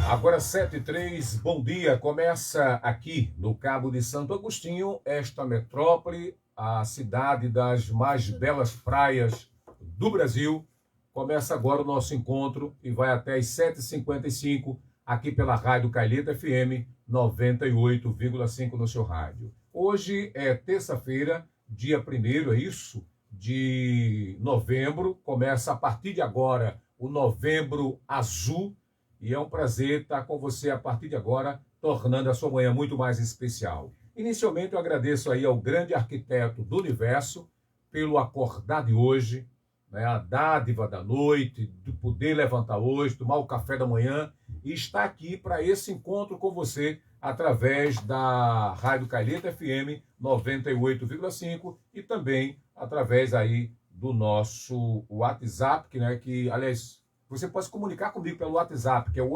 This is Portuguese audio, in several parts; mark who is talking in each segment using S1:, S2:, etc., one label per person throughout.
S1: Agora 7h03, bom dia. Começa aqui no Cabo de Santo Agostinho, esta metrópole, a cidade das mais belas praias do Brasil. Começa agora o nosso encontro e vai até às 7h55 aqui pela Rádio Calheta FM 98,5 no seu rádio. Hoje é terça-feira, dia 1º, é isso? De novembro. Começa a partir de agora o Novembro Azul. E é um prazer estar com você a partir de agora, tornando a sua manhã muito mais especial. Inicialmente, eu agradeço aí ao grande arquiteto do universo pelo acordar de hoje, né, a dádiva da noite, de poder levantar hoje, tomar o café da manhã e estar aqui para esse encontro com você através da Rádio Calheta FM 98,5 e também através aí do nosso WhatsApp, que aliás, você pode se comunicar comigo pelo WhatsApp, que é o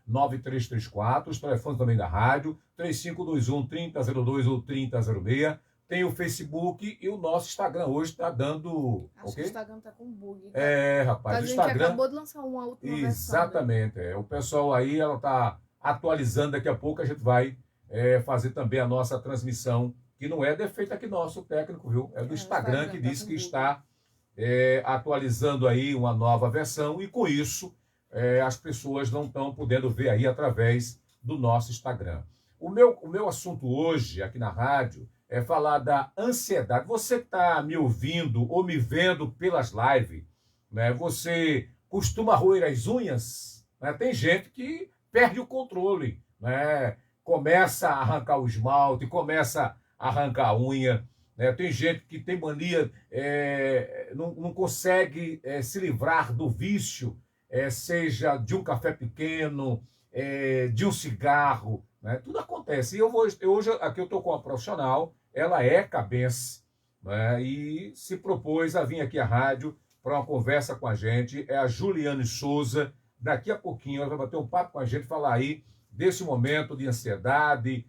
S1: 8549-9334, os telefones também da rádio, 3521-3002 ou 3006. Tem o Facebook e o nosso Instagram hoje está dando...
S2: Acho que o Instagram está com bug.
S1: Rapaz,
S2: o
S1: o Instagram...
S2: acabou de lançar uma última versão.
S1: Exatamente. O pessoal aí, ela está atualizando, daqui a pouco a gente vai fazer também a nossa transmissão, que não é defeito aqui nosso, técnico, viu? É do Instagram que diz que está... atualizando aí uma nova versão e com isso as pessoas não estão podendo ver aí através do nosso Instagram. O meu assunto hoje aqui na rádio é falar da ansiedade. Você está me ouvindo ou me vendo pelas lives, né? Você costuma roer as unhas? Né? Tem gente que perde o controle, né? Começa a arrancar o esmalte, começa a arrancar a unha. Tem gente que tem mania, não consegue se livrar do vício, seja de um café pequeno, de um cigarro, né? Tudo acontece. E hoje aqui eu estou com uma profissional, ela é cabeça, né? E se propôs a vir aqui à rádio para uma conversa com a gente. É a Juliane Souza. Daqui a pouquinho ela vai bater um papo com a gente, falar aí desse momento de ansiedade,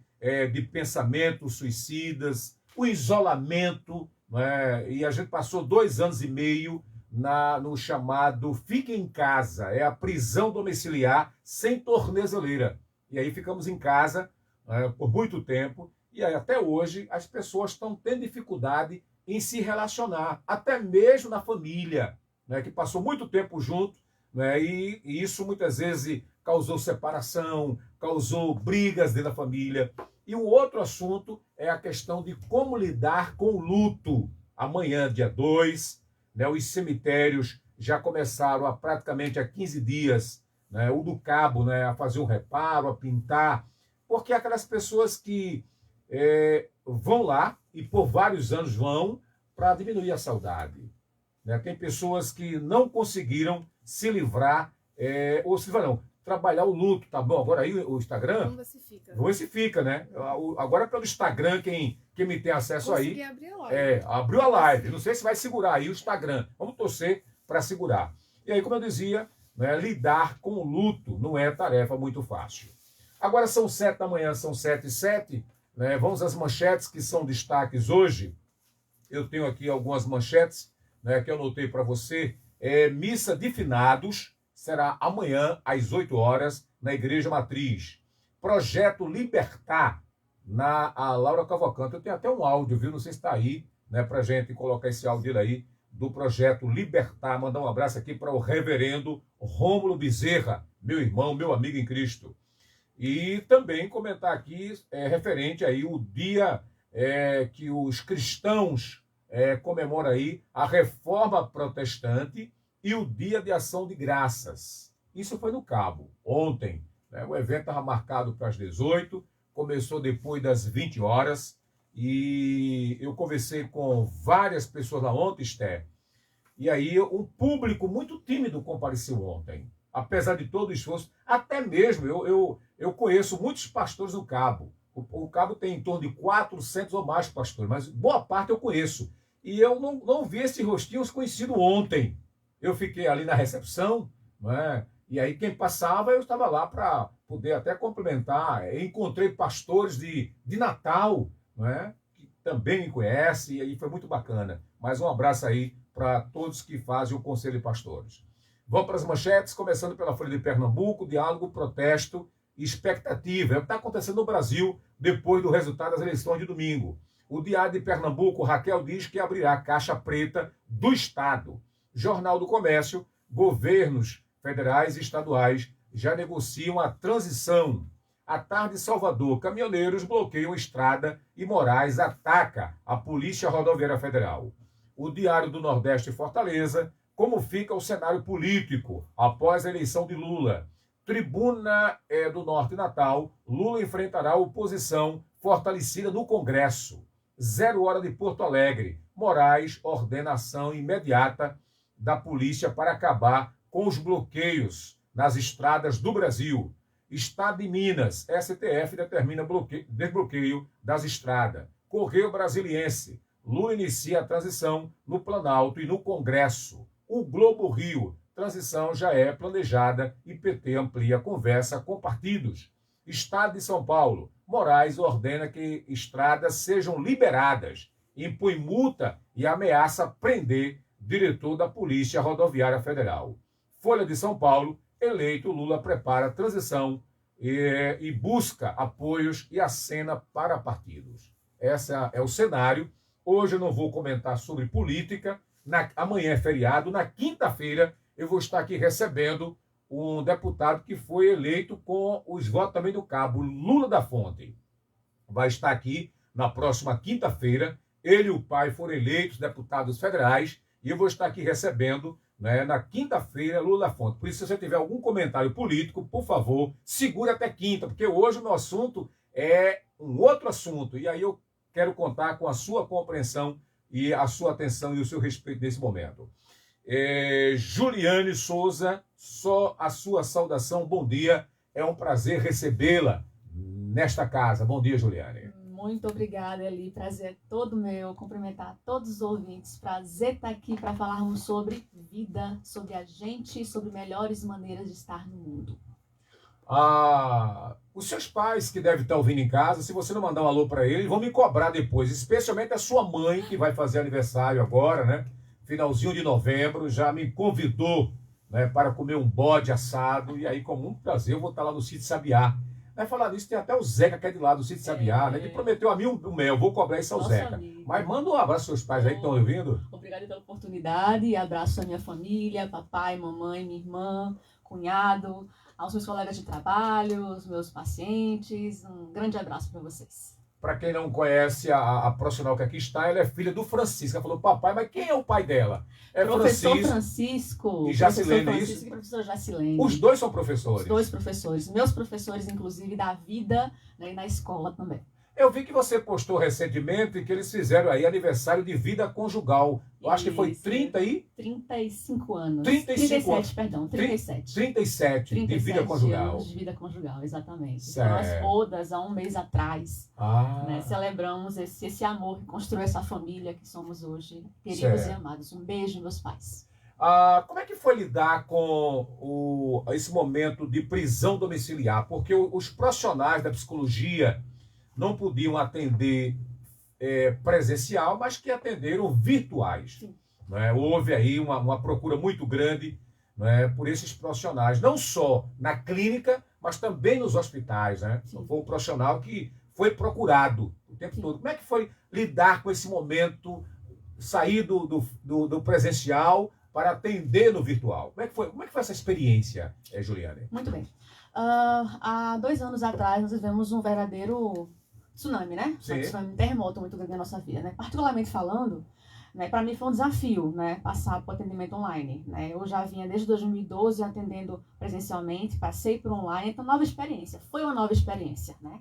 S1: de pensamentos suicidas, o isolamento, né? E a gente passou 2 anos e meio no chamado Fique em Casa, é a prisão domiciliar sem tornezeleira. E aí ficamos em casa por muito tempo, e aí, até hoje as pessoas estão tendo dificuldade em se relacionar, até mesmo na família, né? Que passou muito tempo junto, né? E isso muitas vezes causou separação, causou brigas dentro da família. E um outro assunto é a questão de como lidar com o luto. Amanhã, dia 2, né, os cemitérios já começaram praticamente há 15 dias, né, o do Cabo, né, a fazer um reparo, a pintar, porque aquelas pessoas que vão lá e por vários anos vão para diminuir a saudade. Né? Tem pessoas que não conseguiram se livrar, ou se livrar não, trabalhar o luto, tá bom? Agora aí o Instagram...
S2: Vamos ver se fica.
S1: Vamos ver se fica, né? Agora pelo Instagram, quem me tem acesso
S2: Consegui
S1: aí...
S2: abrir a live.
S1: Abriu a live. Não sei se vai segurar aí o Instagram. Vamos torcer para segurar. E aí, como eu dizia, né, lidar com o luto não é tarefa muito fácil. Agora são 7 da manhã, são 7h07, né? Vamos às manchetes que são destaques hoje. Eu tenho aqui algumas manchetes, né, que eu anotei para você. Missa de finados será amanhã, às 8 horas, na Igreja Matriz. Projeto Libertar, a Laura Cavalcante. Eu tenho até um áudio, viu? Não sei se está aí, né, para a gente colocar esse áudio dele aí, do Projeto Libertar. Mandar um abraço aqui para o reverendo Rômulo Bezerra, meu irmão, meu amigo em Cristo. E também comentar aqui, referente aí o dia que os cristãos comemoram aí a Reforma Protestante e o Dia de Ação de Graças. Isso foi no Cabo, ontem. Né? O evento estava marcado para as 18, começou depois das 20 horas, e eu conversei com várias pessoas lá ontem, Esther, e aí um público muito tímido compareceu ontem. Apesar de todo o esforço, até mesmo eu conheço muitos pastores no Cabo. O Cabo tem em torno de 400 ou mais pastores, mas boa parte eu conheço. E eu não vi esses rostinhos conhecidos ontem. Eu fiquei ali na recepção, né? E aí quem passava, eu estava lá para poder até cumprimentar. Encontrei pastores de Natal, né? Que também me conhecem, e aí foi muito bacana. Mais um abraço aí para todos que fazem o Conselho de Pastores. Vamos para as manchetes, começando pela Folha de Pernambuco, diálogo, protesto e expectativa. É o que está acontecendo no Brasil depois do resultado das eleições de domingo. O Diário de Pernambuco, Raquel diz que abrirá a caixa preta do Estado. Jornal do Comércio, governos federais e estaduais já negociam a transição. À tarde, Salvador, caminhoneiros bloqueiam estrada e Moraes ataca a Polícia Rodoviária Federal. O Diário do Nordeste, Fortaleza, como fica o cenário político após a eleição de Lula. Tribuna do Norte Natal, Lula enfrentará oposição fortalecida no Congresso. 0 hora de Porto Alegre, Moraes ordena ação imediata da polícia para acabar com os bloqueios nas estradas do Brasil. Estado de Minas, STF determina desbloqueio das estradas. Correio Brasiliense, Lula inicia a transição no Planalto e no Congresso. O Globo Rio, transição já é planejada e PT amplia conversa com partidos. Estado de São Paulo, Moraes ordena que estradas sejam liberadas, impõe multa e ameaça prender diretor da Polícia Rodoviária Federal. Folha de São Paulo, eleito Lula prepara transição e busca apoios e acena para partidos. Esse é o cenário. Hoje eu não vou comentar sobre política. Amanhã é feriado. Na quinta-feira eu vou estar aqui recebendo um deputado que foi eleito com os votos também do cabo, Lula da Fonte. Vai estar aqui na próxima quinta-feira. Ele e o pai foram eleitos deputados federais e eu vou estar aqui recebendo, né, na quinta-feira, Lula da Fonte. Por isso, se você tiver algum comentário político, por favor, segure até quinta, porque hoje o meu assunto é um outro assunto. E aí eu quero contar com a sua compreensão e a sua atenção e o seu respeito nesse momento. Juliane Souza, só a sua saudação, bom dia. É um prazer recebê-la nesta casa. Bom dia, Juliane.
S3: Muito obrigada, Eli. Prazer é todo meu. Cumprimentar todos os ouvintes. Prazer estar aqui para falarmos sobre vida, sobre a gente, sobre melhores maneiras de estar no mundo.
S1: Os seus pais que devem estar ouvindo em casa, se você não mandar um alô para eles, vão me cobrar depois, especialmente a sua mãe, que vai fazer aniversário agora, né? Finalzinho de novembro, já me convidou, né, para comer um bode assado, e aí com muito prazer eu vou estar lá no Sítio Sabiá. Vai falar nisso, tem até o Zeca que é de lá do Sítio Sabiá, né? Que prometeu a mim um mel, vou cobrar isso ao
S3: Nosso
S1: Zeca.
S3: amigo.
S1: Mas manda um abraço aos seus pais aí que estão ouvindo.
S3: Obrigada pela oportunidade e abraço à minha família, papai, mamãe, minha irmã, cunhado, aos meus colegas de trabalho, aos meus pacientes. Um grande abraço para vocês.
S1: Para quem não conhece a profissional que aqui está, ela é filha do Francisco. Ela falou, papai, mas quem é o pai dela? É
S3: Professor Francisco
S1: e Jacilene, é isso?
S3: E professor Jacilene.
S1: Os dois são professores?
S3: Os dois professores. Meus professores, inclusive, da vida, né, e na escola também.
S1: Eu vi que você postou recentemente que eles fizeram aí aniversário de vida conjugal. Eu acho que foi
S3: 35 anos.
S1: 37
S3: anos. Perdão, 37.
S1: 37 de vida conjugal.
S3: Anos de vida conjugal, exatamente.
S1: Certo.
S3: Foram as bodas há um mês atrás. Né, celebramos esse amor que construiu essa família que somos hoje, queridos e amados. Um beijo, meus pais.
S1: Como é que foi lidar com esse momento de prisão domiciliar? Porque os profissionais da psicologia não podiam atender presencial, mas que atenderam virtuais. Né? Houve aí uma procura muito grande, né, por esses profissionais, não só na clínica, mas também nos hospitais. Né? Foi um profissional que foi procurado o tempo todo. Como é que foi lidar com esse momento, sair do presencial para atender no virtual? Como é que foi essa experiência, Juliane?
S3: Muito bem. Há 2 anos atrás, nós vivemos um verdadeiro tsunami, né?
S1: Sim.
S3: Um terremoto muito grande na nossa vida, né? Particularmente falando, né, para mim foi um desafio, né, passar para o atendimento online, né? Eu já vinha desde 2012 atendendo presencialmente, passei por online, então nova experiência. Foi uma nova experiência, né?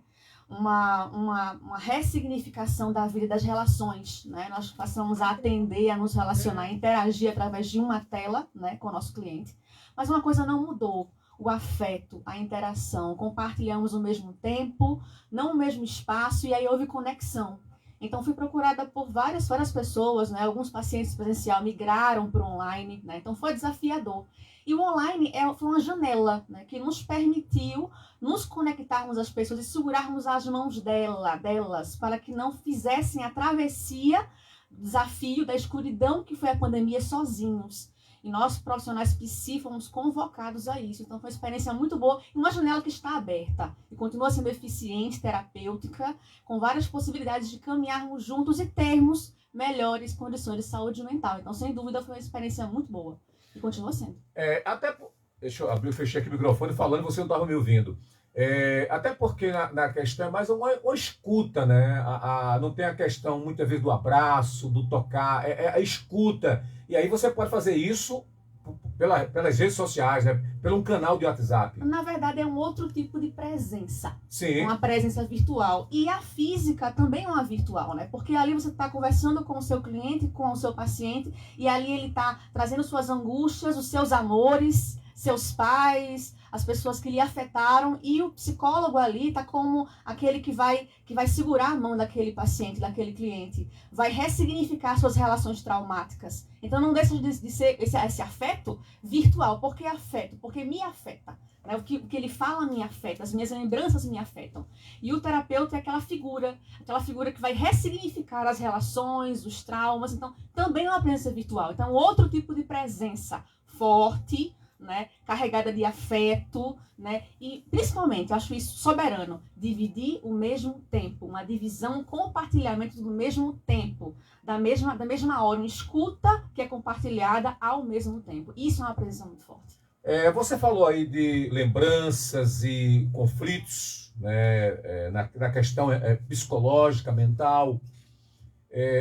S3: Uma ressignificação da vida, das relações, né? Nós passamos a atender, a nos relacionar, a interagir através de uma tela, né, com o nosso cliente. Mas uma coisa não mudou. O afeto, a interação, compartilhamos o mesmo tempo, não o mesmo espaço, e aí houve conexão. Então fui procurada por várias pessoas, né? Alguns pacientes presencial migraram para o online, né? Então foi desafiador. E o online foi uma janela, né, que nos permitiu nos conectarmos às pessoas e segurarmos as mãos delas, para que não fizessem a travessia, desafio da escuridão que foi a pandemia sozinhos. E nós, profissionais psi, fomos convocados a isso. Então, foi uma experiência muito boa, e uma janela que está aberta e continua sendo eficiente, terapêutica, com várias possibilidades de caminharmos juntos e termos melhores condições de saúde mental. Então, sem dúvida, foi uma experiência muito boa e continua sendo.
S1: Deixa eu abrir, eu fechei aqui o microfone falando e você não estava me ouvindo. Até porque na questão é mais uma escuta, né? Não tem a questão, muitas vezes, do abraço, do tocar, é a escuta. E aí você pode fazer isso pelas redes sociais, né? Pelo um canal de WhatsApp.
S3: Na verdade, é um outro tipo de presença.
S1: Sim.
S3: Uma presença virtual. E a física também é uma virtual, né? Porque ali você está conversando com o seu cliente, com o seu paciente, e ali ele está trazendo suas angústias, os seus amores, seus pais, as pessoas que lhe afetaram, e o psicólogo ali está como aquele que vai segurar a mão daquele paciente, daquele cliente, vai ressignificar suas relações traumáticas. Então não deixa de ser esse afeto virtual. Por que afeto? Porque me afeta. Né? O que ele fala me afeta, as minhas lembranças me afetam. E o terapeuta é aquela figura que vai ressignificar as relações, os traumas. Então também é uma presença virtual. Então outro tipo de presença forte, né, carregada de afeto, né, e principalmente, eu acho isso soberano, dividir o mesmo tempo, uma divisão, um compartilhamento do mesmo tempo, da mesma hora, uma escuta que é compartilhada ao mesmo tempo. Isso é uma presença muito forte.
S1: Você falou aí de lembranças e conflitos, né, na questão psicológica, mental.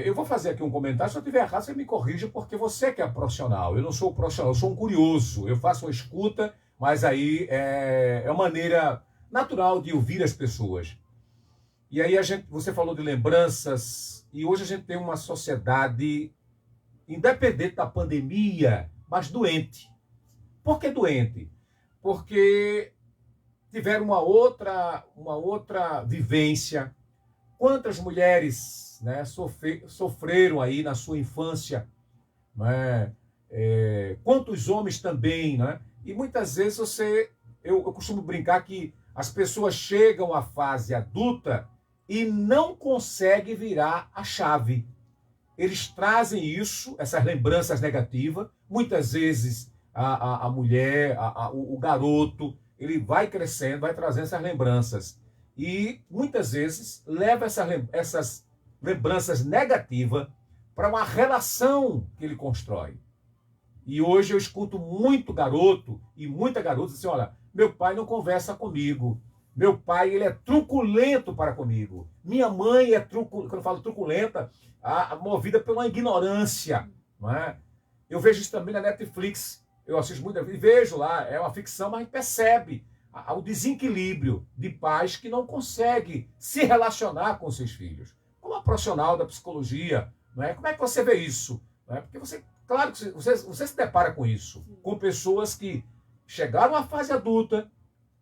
S1: Eu vou fazer aqui um comentário, se eu estiver errado, você me corrija, porque você que é profissional. Eu não sou profissional, eu sou um curioso. Eu faço uma escuta, mas aí é uma maneira natural de ouvir as pessoas. E aí você falou de lembranças, e hoje a gente tem uma sociedade, independente da pandemia, mas doente. Por que doente? Porque tiveram uma outra vivência. Quantas mulheres, né, sofreram aí na sua infância, né? Quantos homens também, né? E muitas vezes eu costumo brincar que as pessoas chegam à fase adulta e não conseguem virar a chave. Eles trazem isso, essas lembranças negativas. Muitas vezes a mulher, o garoto, ele vai crescendo, vai trazendo essas lembranças. E muitas vezes leva essas lembranças negativas para uma relação que ele constrói. E hoje eu escuto muito garoto e muita garota assim, olha, meu pai não conversa comigo. Meu pai, ele é truculento para comigo. Minha mãe é truculenta, quando eu falo truculenta, movida pela ignorância. Não é? Eu vejo isso também na Netflix. Eu assisto muita vez e vejo lá, é uma ficção, mas percebe o desequilíbrio de pais que não conseguem se relacionar com seus filhos. Como a profissional da psicologia, não é? Como é que você vê isso? Não é? Porque claro que você se depara com isso, com pessoas que chegaram à fase adulta,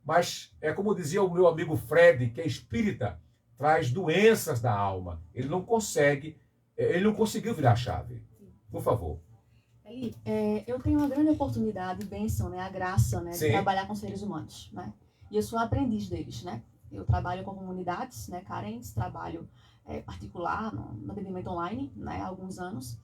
S1: mas é como dizia o meu amigo Fred, que é espírita, traz doenças da alma. Ele não conseguiu virar a chave. Por favor.
S3: Eu tenho uma grande oportunidade, bênção, né, a graça, né, de
S1: Sim.
S3: trabalhar com seres humanos, né? E eu sou aprendiz deles, né? Eu trabalho com comunidades, né, carentes, trabalho particular no atendimento online, né, há alguns anos.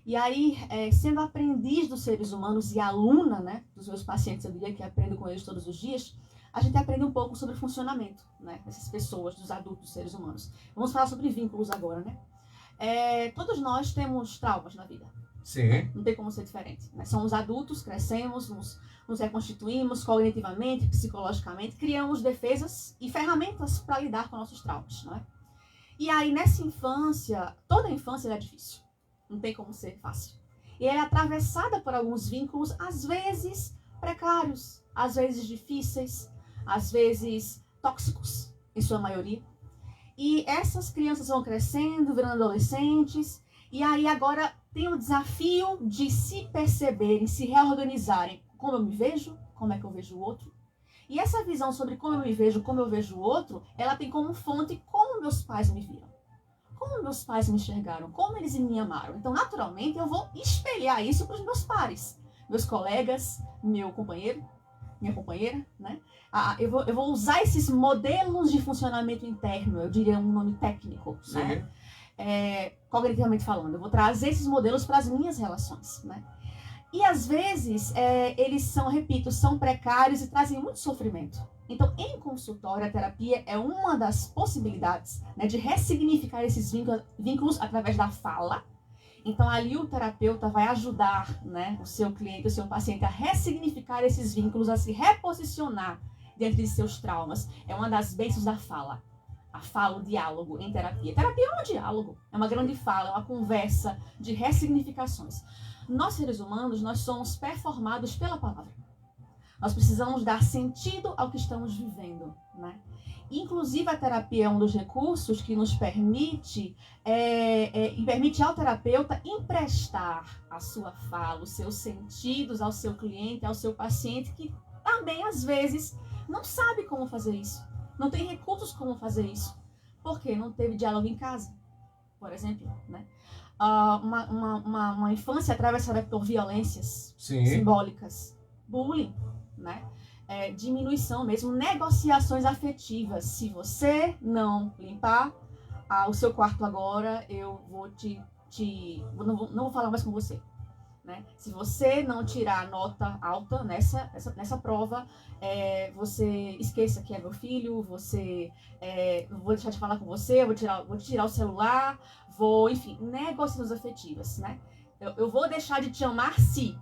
S3: E aí, sendo aprendiz dos seres humanos e aluna, né, dos meus pacientes, eu diria que aprendo com eles todos os dias, a gente aprende um pouco sobre o funcionamento, né, dessas pessoas, dos adultos, dos seres humanos. Vamos falar sobre vínculos agora, né? Todos nós temos traumas na vida.
S1: Sim.
S3: Não tem como ser diferente. Né? Somos adultos, crescemos, nos reconstituímos cognitivamente, psicologicamente, criamos defesas e ferramentas para lidar com nossos traumas. Não é? E aí, nessa infância, toda a infância é difícil. Não tem como ser fácil. E ela é atravessada por alguns vínculos, às vezes precários, às vezes difíceis, às vezes tóxicos, em sua maioria. E essas crianças vão crescendo, virando adolescentes, e aí agora tem o desafio de se perceberem, se reorganizarem. Como eu me vejo, como é que eu vejo o outro. E essa visão sobre como eu me vejo, como eu vejo o outro, ela tem como fonte como meus pais me viram. Como meus pais me enxergaram, como eles me amaram. Então, naturalmente, eu vou espelhar isso para os meus pares, meus colegas, meu companheiro, minha companheira, né? Eu vou usar esses modelos de funcionamento interno, eu diria um nome técnico,
S1: Sim.
S3: né? Cognitivamente falando. Eu vou trazer esses modelos para as minhas relações, né? E às vezes eles são, repito, são precários e trazem muito sofrimento. Então, em consultório, a terapia é uma das possibilidades, né, de ressignificar esses vínculos através da fala. Então, ali o terapeuta vai ajudar, né, o seu cliente, o seu paciente a ressignificar esses vínculos, a se reposicionar dentro de seus traumas. É uma das bênçãos da fala. A fala, o diálogo em terapia. Terapia é um diálogo, é uma grande fala, é uma conversa de ressignificações. Nós, seres humanos, nós somos performados pela palavra. Nós precisamos dar sentido ao que estamos vivendo, né? Inclusive, a terapia é um dos recursos que nos permite ao terapeuta emprestar a sua fala, os seus sentidos ao seu cliente, ao seu paciente, que também, às vezes, não sabe como fazer isso. Não tem recursos como fazer isso. Por quê? Não teve diálogo em casa, por exemplo, né? Uma infância atravessada por violências simbólicas, bullying, né? Diminuição mesmo, negociações afetivas. Se você não limpar o seu quarto agora, eu vou não vou falar mais com você. Né? Se você não tirar nota alta nessa prova, você esqueça que é meu filho, não vou deixar de falar com você, vou tirar o celular, enfim, negociações afetivas, né? Eu vou deixar de te amar se.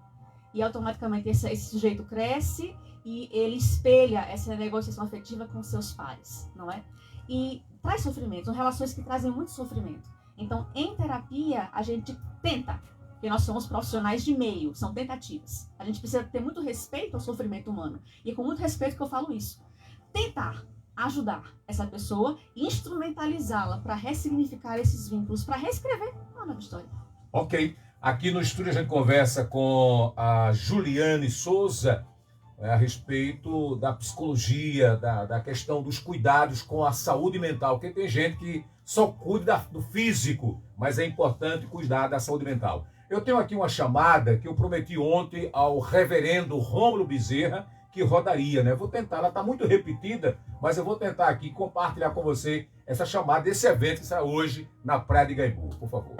S3: E automaticamente esse sujeito cresce e ele espelha essa negociação afetiva com seus pares, não é? E traz sofrimento, são relações que trazem muito sofrimento. Então, em terapia, a gente tenta, porque nós somos profissionais de meio, são tentativas. A gente precisa ter muito respeito ao sofrimento humano. E é com muito respeito que eu falo isso. Tentar ajudar essa pessoa e instrumentalizá-la para ressignificar esses vínculos, para reescrever uma nova história.
S1: Ok. Aqui no estúdio a gente conversa com a Juliane Souza a respeito da psicologia, da questão dos cuidados com a saúde mental, porque tem gente que só cuida do físico, mas é importante cuidar da saúde mental. Eu tenho aqui uma chamada que eu prometi ontem ao reverendo Rômulo Bezerra, que rodaria, né? Vou tentar, ela está muito repetida, mas eu vou tentar aqui compartilhar com você essa chamada desse evento que sai hoje na Praia de Igaibu, por favor.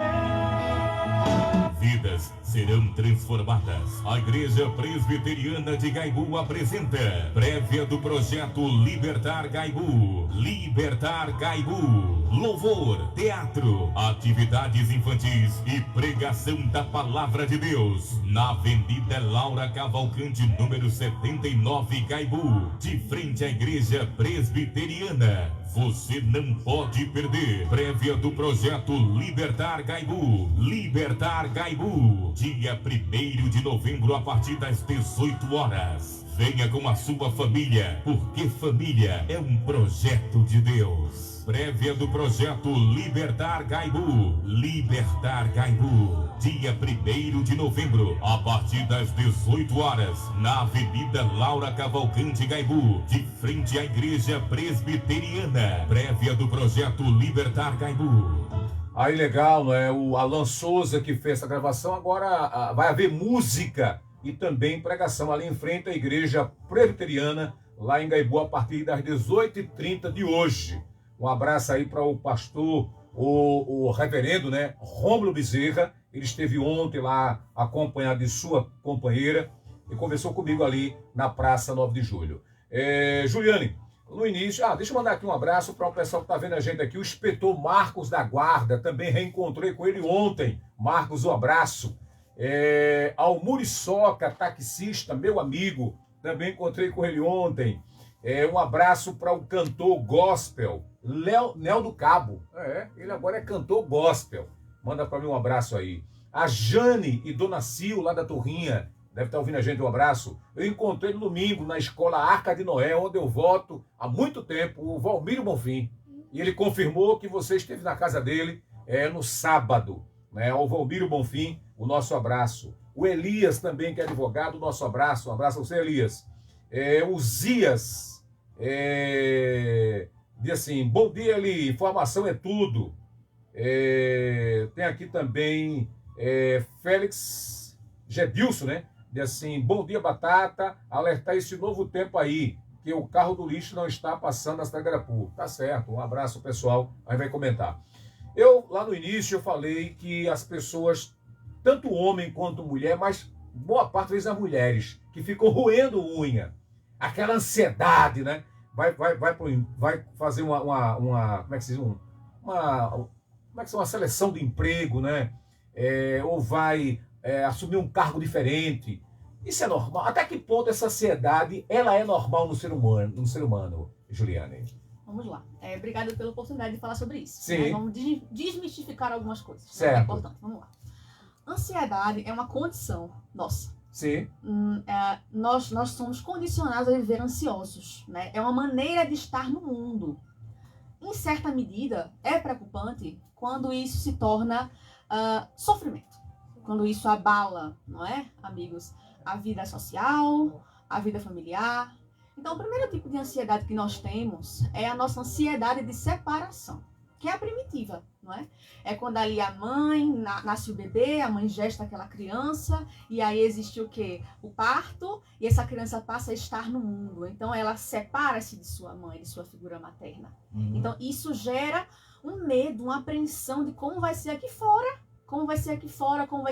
S4: Vidas serão transformadas. A Igreja Presbiteriana de Igaibu apresenta prévia do projeto Libertar Igaibu. Libertar Igaibu. Louvor, teatro, atividades infantis e pregação da Palavra de Deus. Na Avenida Laura Cavalcante, número 79, Igaibu. De frente à Igreja Presbiteriana. Você não pode perder. Prévia do projeto Libertar Igaibu. Libertar Igaibu. Dia 1º de novembro, a partir das 18 horas. Venha com a sua família, porque família é um projeto de Deus. Prévia do projeto Libertar Igaibu. Libertar Igaibu. Dia 1º de novembro, a partir das 18 horas, na Avenida Laura Cavalcante, Igaibu, de frente à Igreja Presbiteriana. Prévia do projeto Libertar Igaibu.
S1: Aí legal, não é? O Alan Souza que fez essa gravação. Agora vai haver música e também pregação ali em frente à Igreja Presbiteriana, lá em Igaibu, a partir das 18h30 de hoje. Um abraço aí para o pastor, o reverendo, né, Rômulo Bezerra. Ele esteve ontem lá acompanhado de sua companheira e conversou comigo ali na Praça 9 de Julho. Juliane, no início, deixa eu mandar aqui um abraço para o pessoal que está vendo a gente aqui, o inspetor Marcos da Guarda, também reencontrei com ele ontem. Marcos, um abraço. Ao Muriçoca, taxista, meu amigo, também encontrei com ele ontem. Um abraço para o cantor gospel, Nel do Cabo. Ele agora é cantor gospel. Manda para mim um abraço aí. A Jane e Dona Sil, lá da Torrinha, deve estar ouvindo a gente, um abraço. Eu encontrei no domingo na escola Arca de Noé, onde eu voto há muito tempo, o Valmírio Bonfim. E ele confirmou que você esteve na casa dele no sábado. Né? Ao Valmírio Bonfim, o nosso abraço. O Elias também, que é advogado, o nosso abraço. Um abraço a você, Elias. O Zias diz assim: bom dia, Eli, informação é tudo. Tem aqui também Félix Gedilson, né? Diz assim: bom dia, Batata, alertar esse novo tempo aí, que o carro do lixo não está passando na cidade de Igarapu. Tá certo, um abraço, pessoal, aí vai comentar. Lá no início, eu falei que as pessoas, tanto homem quanto mulher, mas boa parte vezes as mulheres que ficam roendo unha, aquela ansiedade, né? Vai fazer como é que se diz? Uma seleção de emprego, né? Ou vai assumir um cargo diferente. Isso é normal. Até que ponto essa ansiedade ela é normal no ser humano, Juliane?
S3: Vamos lá. Obrigada pela oportunidade de falar sobre isso.
S1: Sim.
S3: Né? Vamos desmistificar algumas coisas.
S1: Certo.
S3: Né? É importante. Vamos lá. Ansiedade é uma condição nossa.
S1: Sim.
S3: Nós somos condicionados a viver ansiosos. Né? É uma maneira de estar no mundo. Em certa medida, é preocupante quando isso se torna sofrimento. Quando isso abala, não é, amigos? A vida social, a vida familiar. Então, o primeiro tipo de ansiedade que nós temos é a nossa ansiedade de separação, que é a primitiva, não é? É quando ali a mãe, nasce o bebê, a mãe gesta aquela criança, e aí existe o quê? O parto, e essa criança passa a estar no mundo. Então, ela separa-se de sua mãe, de sua figura materna. Então, isso gera um medo, uma apreensão de como vai ser aqui fora, como vai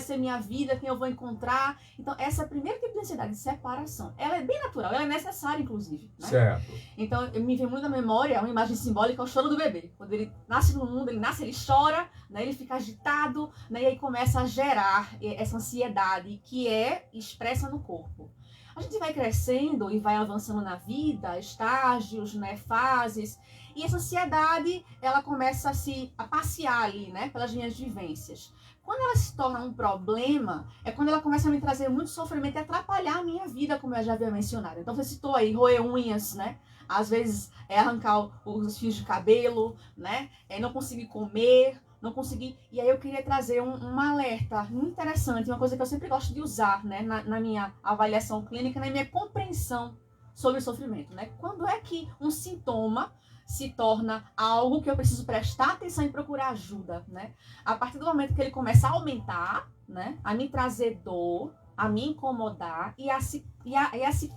S3: ser minha vida, quem eu vou encontrar. Então, essa é a primeira tipo de ansiedade, de separação. Ela é bem natural, ela é necessária, inclusive. Né?
S1: Certo.
S3: Então, me vem muito na memória uma imagem simbólica, o choro do bebê. Quando ele nasce no mundo, ele chora, né? Ele fica agitado, né? E aí começa a gerar essa ansiedade que é expressa no corpo. A gente vai crescendo e vai avançando na vida, estágios, né, fases, e essa ansiedade, ela começa a passear ali, né, pelas minhas vivências. Quando ela se torna um problema, é quando ela começa a me trazer muito sofrimento e atrapalhar a minha vida, como eu já havia mencionado. Então, você citou aí, roer unhas, né? Às vezes é arrancar os fios de cabelo, né? É não conseguir comer, não conseguir... E aí eu queria trazer um alerta interessante, uma coisa que eu sempre gosto de usar, né? Na minha avaliação clínica, na minha compreensão sobre o sofrimento, né? Quando é que um sintoma se torna algo que eu preciso prestar atenção e procurar ajuda, né? A partir do momento que ele começa a aumentar, né? A me trazer dor, a me incomodar e a se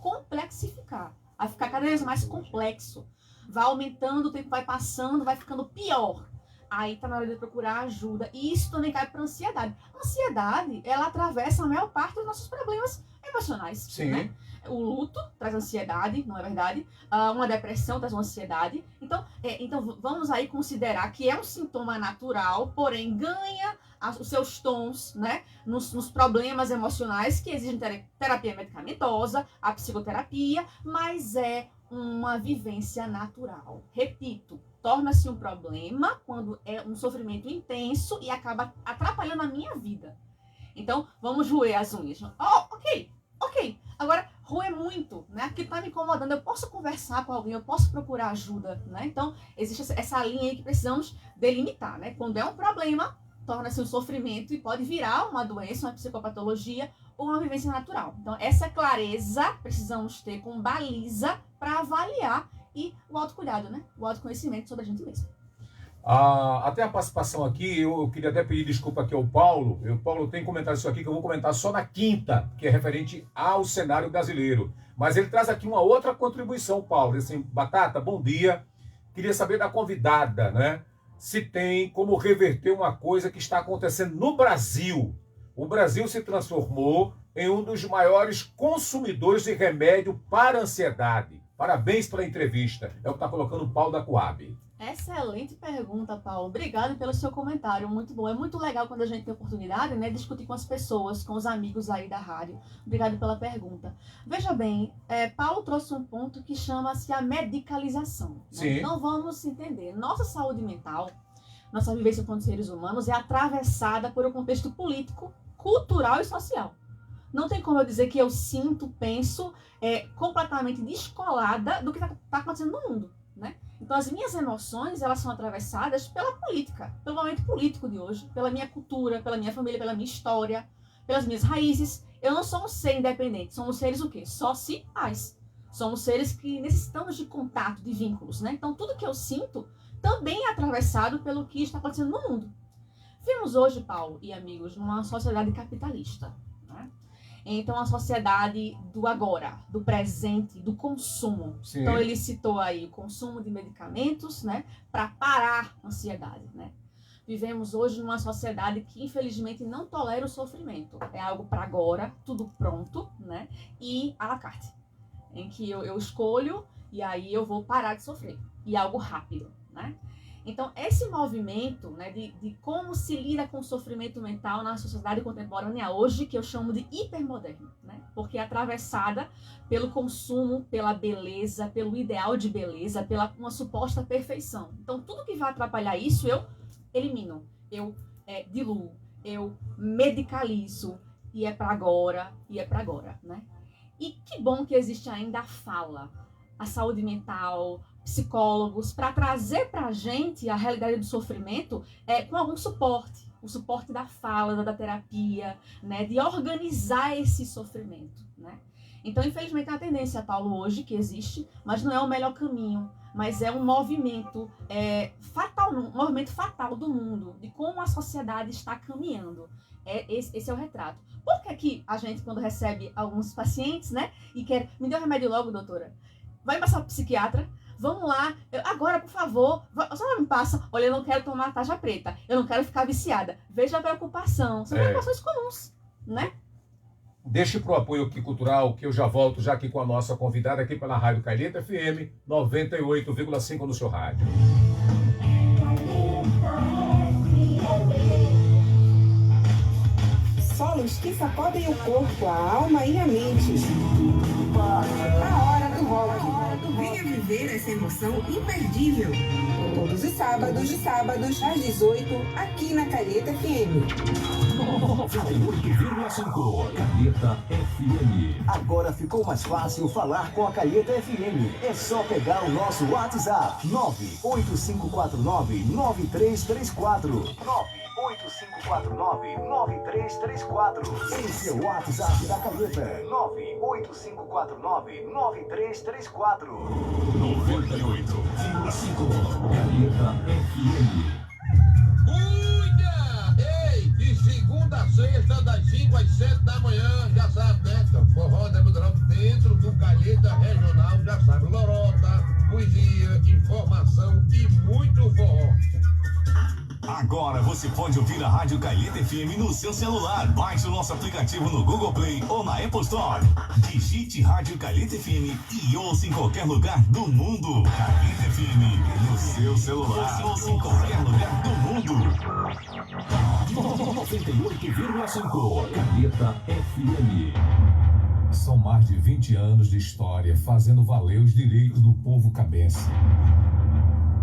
S3: complexificar, a ficar cada vez mais complexo. Vai aumentando, o tempo vai passando, vai ficando pior. Aí tá na hora de procurar ajuda. E isso também cai para ansiedade. A ansiedade, ela atravessa a maior parte dos nossos problemas emocionais.
S1: Sim.
S3: Né? O luto traz ansiedade, não é verdade? Uma depressão traz uma ansiedade. Então vamos aí considerar que é um sintoma natural, porém ganha os seus tons, né? Nos problemas emocionais que exigem terapia medicamentosa, a psicoterapia, mas é uma vivência natural. Repito, torna-se um problema quando é um sofrimento intenso e acaba atrapalhando a minha vida. Então, vamos roer as unhas. Ok. Agora, roer muito, né? Que tá me incomodando. Eu posso conversar com alguém, eu posso procurar ajuda, né? Então, existe essa linha aí que precisamos delimitar, né? Quando é um problema, torna-se um sofrimento e pode virar uma doença, uma psicopatologia ou uma vivência natural. Então, essa clareza precisamos ter com baliza para avaliar e o autocuidado, né? O autoconhecimento sobre a gente mesmo.
S1: Até a participação aqui, eu queria até pedir desculpa aqui ao Paulo. O Paulo tem comentado isso aqui que eu vou comentar só na quinta, que é referente ao cenário brasileiro. Mas ele traz aqui uma outra contribuição, Paulo. Assim, Batata, bom dia. Queria saber da convidada, né? Se tem como reverter uma coisa que está acontecendo no Brasil. O Brasil se transformou em um dos maiores consumidores de remédio para ansiedade. Parabéns pela entrevista. É o que está colocando o Paulo da Coab.
S3: Excelente pergunta, Paulo. Obrigado pelo seu comentário, muito bom. É muito legal quando a gente tem oportunidade, né, de discutir com as pessoas, com os amigos aí da rádio. Obrigado pela pergunta. Veja bem, Paulo trouxe um ponto que chama-se a medicalização. Né?
S1: Sim.
S3: Então vamos entender, nossa saúde mental, nossa vivência com os seres humanos é atravessada por um contexto político, cultural e social. Não tem como eu dizer que eu sinto, penso completamente descolada do que está acontecendo no mundo, né? Então as minhas emoções, elas são atravessadas pela política, pelo momento político de hoje, pela minha cultura, pela minha família, pela minha história, pelas minhas raízes. Eu não sou um ser independente, somos seres o quê? Sociais. Somos seres que necessitamos de contato, de vínculos, né? Então tudo que eu sinto também é atravessado pelo que está acontecendo no mundo. Vivemos hoje, Paulo e amigos, numa sociedade capitalista, né? Então, a sociedade do agora, do presente, do consumo.
S1: Sim.
S3: Então, ele citou aí o consumo de medicamentos, né, para parar a ansiedade, né? vivemos hoje numa sociedade que, infelizmente, não tolera o sofrimento. É algo para agora, tudo pronto, né? E à la carte, em que eu escolho e aí eu vou parar de sofrer. E algo rápido, né? Então, esse movimento, né, de como se lida com o sofrimento mental na sociedade contemporânea hoje, que eu chamo de hipermoderno, né? Porque é atravessada pelo consumo, pela beleza, pelo ideal de beleza, pela uma suposta perfeição. Então, tudo que vai atrapalhar isso, eu elimino, eu diluo, eu medicalizo, e é para agora, né? E que bom que existe ainda a fala, a saúde mental, psicólogos, para trazer para a gente a realidade do sofrimento com algum suporte. O suporte da fala, da terapia, né, de organizar esse sofrimento, né? Então, infelizmente, é uma tendência, Paulo, hoje que existe, mas não é o melhor caminho, mas é um movimento fatal, um movimento fatal do mundo, de como a sociedade está caminhando. Esse é o retrato. Por que a gente, quando recebe alguns pacientes, né, e quer, me dê um remédio logo, doutora, vai passar para o psiquiatra, vamos lá, agora, por favor, só me passa, olha, eu não quero tomar tarja preta, eu não quero ficar viciada. Veja a preocupação, são preocupações comuns, né?
S1: Deixe para o apoio aqui cultural, que eu já volto já aqui com a nossa convidada aqui pela Rádio Calheta FM 98,5 no seu rádio.
S5: Solos que sacodem o corpo, a alma e a mente. A hora do rock. Venha viver essa emoção imperdível. Todos os sábados, às 18, aqui na Calheta FM.
S4: 98,5 Calheta FM.
S6: Agora ficou mais fácil falar com a Calheta FM. É só pegar o nosso WhatsApp 98549-9334. 98549-9334. Esse é o WhatsApp da Calheta. 98549-9334.
S4: 98,5 Calheta FM.
S7: Cuida! Ei, de segunda a sexta, das 5 às 7 da manhã, já sabe, né? Forró da Mudarão dentro do Calheta Regional, já sabe. Lorota, poesia, informação e muito forró.
S4: Agora você pode ouvir a Rádio Calheta FM no seu celular. Baixe o nosso aplicativo no Google Play ou na Apple Store. Digite Rádio Calheta FM e ouça em qualquer lugar do mundo. Calheta FM no seu celular. Ouça em qualquer lugar do mundo. 98,5 Calheta FM. São mais de 20 anos de história fazendo valer os direitos do povo cabense.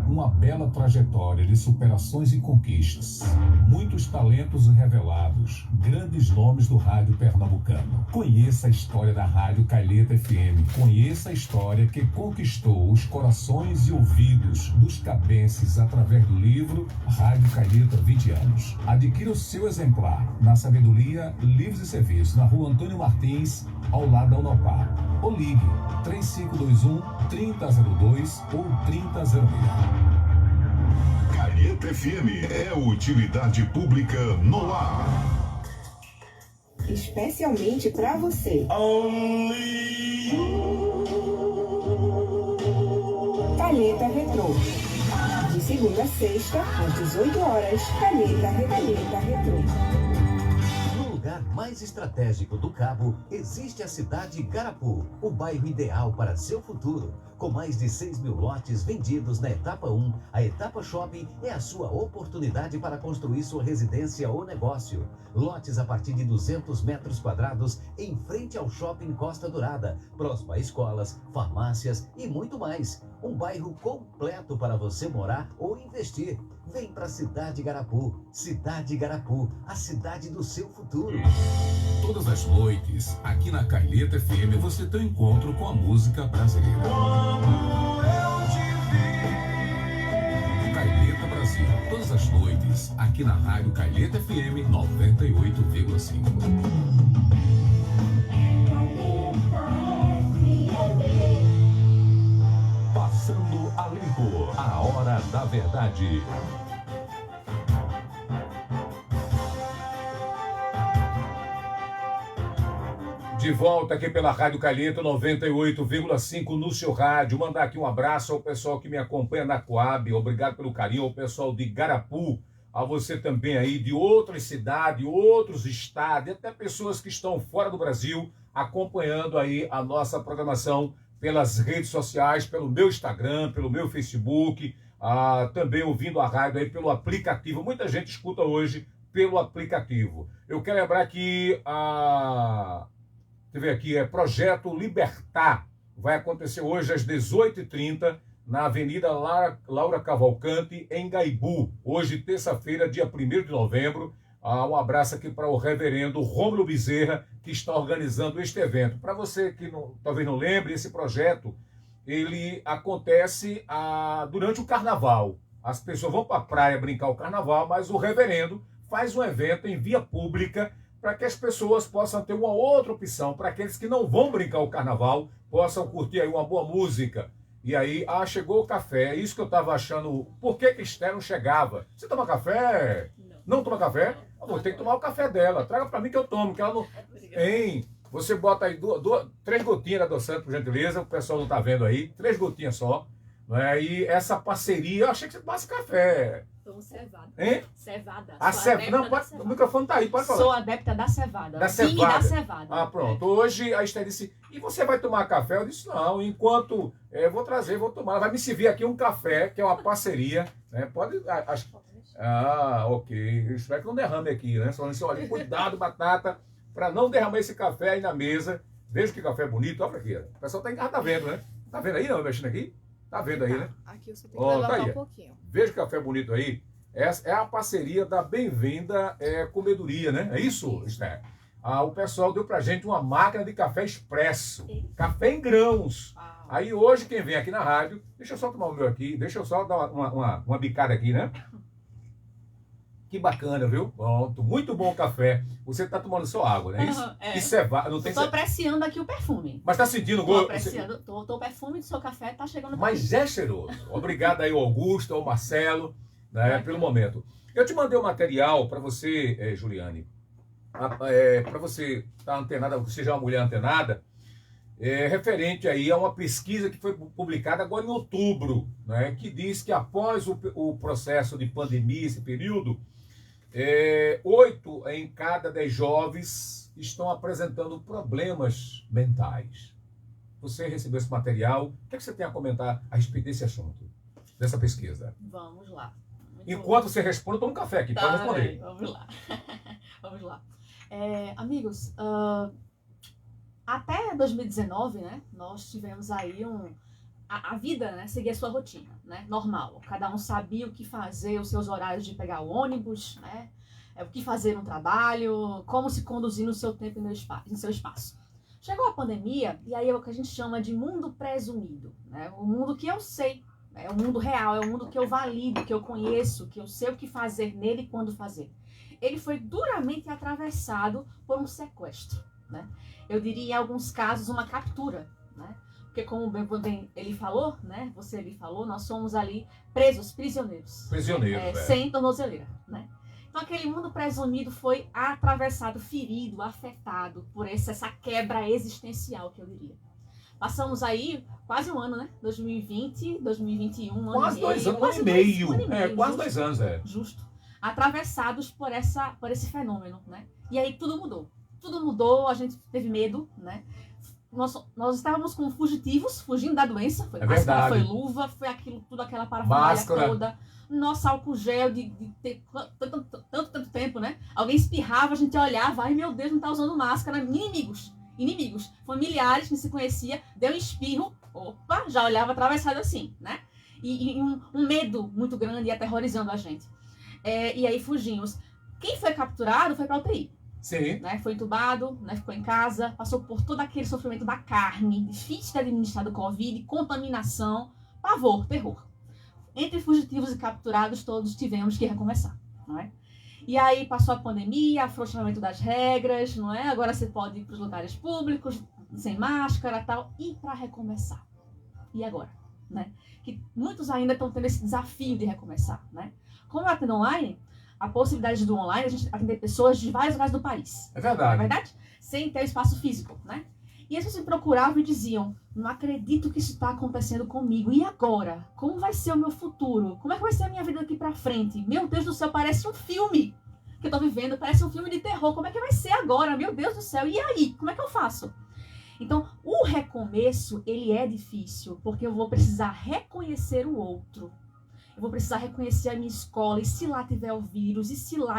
S4: Uma bela trajetória de superações e conquistas. Muitos talentos revelados. Grandes nomes do rádio pernambucano. Conheça a história da Rádio Calheta FM. Conheça a história que conquistou os corações e ouvidos dos cabenses através do livro Rádio Calheta 20 anos. Adquira o seu exemplar na Sabedoria Livros e Serviços, na Rua Antônio Martins, ao lado da Unopar. Ou ligue 3521-3002 ou 3006. Calheta FM é utilidade pública no ar.
S5: Especialmente para você. Calheta Retrô. De segunda a sexta, às 18 horas, Calheta Retrô.
S8: No lugar mais estratégico do Cabo, existe a cidade Garapu, o bairro ideal para seu futuro. Com mais de 6 mil lotes vendidos na etapa 1, a etapa Shopping é a sua oportunidade para construir sua residência ou negócio. Lotes a partir de 200 metros quadrados em frente ao Shopping Costa Dourada, próximo a escolas, farmácias e muito mais. Um bairro completo para você morar ou investir. Vem para a Cidade Garapu. Cidade Garapu, a cidade do seu futuro.
S4: Todas as noites, aqui na Calheta FM, você tem um encontro com a música brasileira. Calheta Brasil, todas as noites, aqui na Rádio Calheta FM 98,5. Passando a limpo, a hora da verdade.
S1: De volta aqui pela Rádio Calheta 98,5 no seu rádio. Mandar aqui um abraço ao pessoal que me acompanha na Coab. Obrigado pelo carinho. Ao pessoal de Garapu, a você também aí de outras cidades, outros estados, e até pessoas que estão fora do Brasil, acompanhando aí a nossa programação pelas redes sociais, pelo meu Instagram, pelo meu Facebook, também ouvindo a rádio aí pelo aplicativo. Muita gente escuta hoje pelo aplicativo. Eu quero lembrar que Projeto Libertar vai acontecer hoje às 18h30 na Avenida Laura Cavalcante, em Gaibu. Hoje, terça-feira, dia 1º de novembro. Um abraço aqui para o reverendo Rômulo Bezerra, que está organizando este evento. Para você que talvez não lembre, esse projeto ele acontece durante o carnaval. As pessoas vão para a praia brincar o carnaval, mas o reverendo faz um evento em via pública para que as pessoas possam ter uma outra opção, para aqueles que não vão brincar o carnaval, possam curtir aí uma boa música. E aí, chegou o café. É isso que eu estava achando. Por que Esther não chegava? Você toma café? Não toma café? Vou ter que tomar o café dela. Traga para mim que eu tomo, que ela não... Hein? Você bota aí 3 gotinhas de adoçante, por gentileza. O pessoal não está vendo aí. 3 gotinhas só. Né? E essa parceria, eu achei que você tomasse café.
S3: Sou cevada.
S1: Hein?
S3: Cevada.
S1: Não, o microfone está aí, pode falar.
S3: Sou adepta da cevada.
S1: Da
S3: Sim,
S1: cevada.
S3: da cevada.
S1: Pronto. Hoje a Esther disse, e você vai tomar café? Eu disse, não, enquanto eu vou trazer, vou tomar. Ela vai me servir aqui um café, que é uma parceria. Né? Pode... ok. Eu espero que não derrame aqui, né? Só olha, cuidado, batata, para não derramar esse café aí na mesa. Veja que café bonito. Olha aqui. O pessoal tá em casa, tá vendo, né? Tá vendo aí, não? Mexendo aqui? Tá vendo aí, né?
S2: Aqui você tem que levantar
S1: tá
S2: um pouquinho.
S1: Veja que café bonito aí. Essa é a parceria da Bem-vinda Comedoria, né? É isso, Esther? O pessoal deu pra gente uma máquina de café expresso. Café em grãos. Aí hoje, quem vem aqui na rádio... Deixa eu só tomar o meu aqui. Deixa eu só dar uma bicada aqui, né? Que bacana, viu? Pronto. Muito bom o café. Você tá tomando só água, né? Isso?
S3: É.
S1: E cevada. Não tem
S3: Tô apreciando aqui o perfume.
S1: Mas tá sentindo o
S3: Tô
S1: gosto?
S3: apreciando. O perfume do seu café tá chegando.
S1: Mas é cheiroso. Obrigado aí ao Augusto, ao Marcelo, né, pelo momento. Eu te mandei um material para você, Juliane, para você estar antenada, você já é uma mulher antenada, referente aí a uma pesquisa que foi publicada agora em outubro, né, que diz que após o processo de pandemia, esse período, 8 em cada 10 jovens estão apresentando problemas mentais. Você recebeu esse material, o que você tem a comentar a respeito desse assunto, dessa pesquisa?
S3: Vamos lá.
S1: Enquanto você responde, eu tomo um café aqui, pode responder.
S3: Vamos lá. Vamos lá. Amigos, até 2019, né, nós tivemos aí a vida, né, seguia a sua rotina, né, normal. Cada um sabia o que fazer, os seus horários de pegar o ônibus, né, o que fazer no trabalho, como se conduzir no seu tempo e no seu espaço. Chegou a pandemia, e aí é o que a gente chama de mundo presumido, né, o mundo que eu sei. É o mundo real, é o mundo que eu valido, que eu conheço, que eu sei o que fazer nele e quando fazer. Ele foi duramente atravessado por um sequestro, né? Eu diria em alguns casos uma captura, né? Porque como bem ele falou, né? Você ali falou, nós somos ali prisioneiros.
S1: Prisioneiros,
S3: sem tornozeleira, né? Então aquele mundo presumido foi atravessado, ferido, afetado por essa quebra existencial, que eu diria. Passamos aí quase um ano, né? 2020, 2021,
S1: quase 2 anos, quase 1 ano e meio. Quase
S3: justo,
S1: 2 anos,
S3: Justo. Atravessados por esse fenômeno, né? E aí tudo mudou. Tudo mudou, a gente teve medo, né? Nós estávamos como fugitivos, fugindo da doença. Foi máscara, foi luva, foi aquilo, tudo aquela parafernália toda. Nosso álcool gel de ter tanto tempo, né? Alguém espirrava, a gente olhava, ai meu Deus, não tá usando máscara. Inimigos, familiares que se conhecia, deu um espirro, opa, já olhava atravessado assim, né? E um medo muito grande e aterrorizando a gente. E aí fugimos. Quem foi capturado foi para UTI.
S1: Sim.
S3: Né? Foi entubado, né? Ficou em casa, passou por todo aquele sofrimento da carne, difícil de administrar do Covid, contaminação, pavor, terror. Entre fugitivos e capturados, todos tivemos que recomeçar, não é? E aí passou a pandemia, afrouxamento das regras, não é? Agora você pode ir para os lugares públicos, sem máscara e tal, e para recomeçar. E agora? Né? Que muitos ainda estão tendo esse desafio de recomeçar, né? Como eu atendo online, a possibilidade do online, a gente atender pessoas de vários lugares do país.
S1: É verdade.
S3: Não é verdade? Sem ter espaço físico, né? E eles me procuravam e diziam, não acredito que isso está acontecendo comigo. E agora? Como vai ser o meu futuro? Como é que vai ser a minha vida daqui pra frente? Meu Deus do céu, parece um filme que eu tô vivendo, parece um filme de terror. Como é que vai ser agora? Meu Deus do céu, e aí? Como é que eu faço? Então, o recomeço, ele é difícil, porque eu vou precisar reconhecer o outro. Eu vou precisar reconhecer a minha escola, e se lá tiver o vírus, e se lá,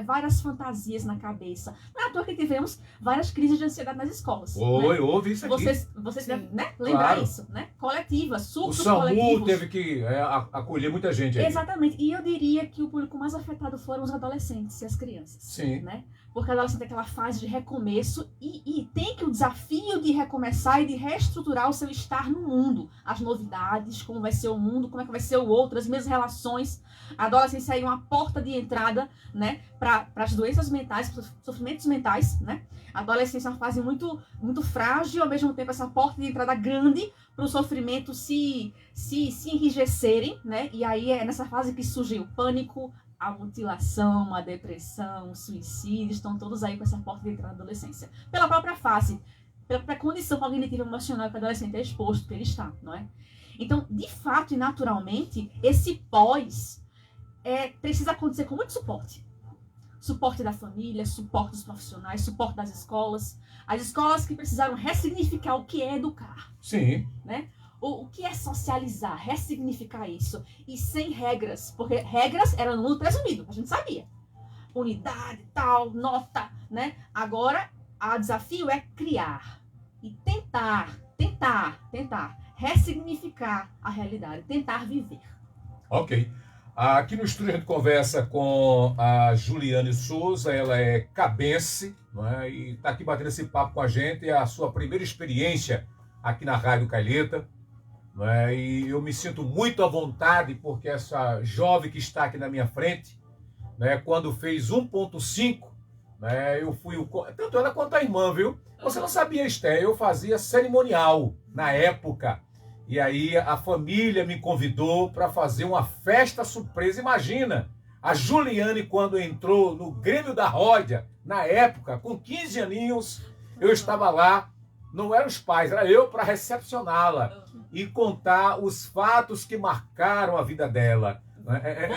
S3: várias fantasias na cabeça. Não é à toa que tivemos várias crises de ansiedade nas escolas.
S1: Oi,
S3: né?
S1: houve isso aqui.
S3: Vocês devem, né, lembrar
S1: Claro.
S3: isso, né? Coletivas,
S1: O
S3: surtos
S1: SAMU
S3: coletivos.
S1: teve que acolher muita gente aí.
S3: Exatamente. E eu diria que o público mais afetado foram os adolescentes e as crianças.
S1: Sim.
S3: Né? Porque a adolescente é aquela fase de recomeço e tem que o desafio de recomeçar e de reestruturar o seu estar no mundo. As novidades, como vai ser o mundo, como é que vai ser o outro, as mesmas relações. A adolescência é uma porta de entrada, né, para as doenças mentais, para os sofrimentos mentais. Né? A adolescência é uma fase muito, muito frágil, ao mesmo tempo essa porta de entrada grande para o sofrimento se enrijecerem. Né? E aí é nessa fase que surge o pânico, a mutilação, a depressão, o suicídio, estão todos aí com essa porta de entrada na adolescência. Pela própria fase, pela própria condição cognitiva e emocional que o adolescente é exposto, que ele está, não é? Então, de fato e naturalmente, esse pós precisa acontecer com muito suporte. Suporte da família, suporte dos profissionais, suporte das escolas. As escolas que precisaram ressignificar o que é educar.
S1: Sim.
S3: Né? O que é socializar, ressignificar isso. E sem regras, porque regras eram no mundo presumido, a gente sabia. Unidade, tal, nota, né? Agora, o desafio é criar e tentar ressignificar a realidade, tentar viver.
S1: Ok. Aqui no estúdio a gente conversa com a Juliane Souza, ela é cabense, não é? E está aqui batendo esse papo com a gente, é a sua primeira experiência aqui na Rádio Calheta. Né? E eu me sinto muito à vontade porque essa jovem que está aqui na minha frente, né, quando fez 1.5, né, eu fui tanto ela quanto a irmã, viu? Você não sabia, Esté, eu fazia cerimonial na época. E aí a família me convidou para fazer uma festa surpresa. Imagina, a Juliane quando entrou no Grêmio da Ródia, na época, com 15 aninhos, eu estava lá, não eram os pais, era eu para recepcioná-la e contar os fatos que marcaram a vida dela.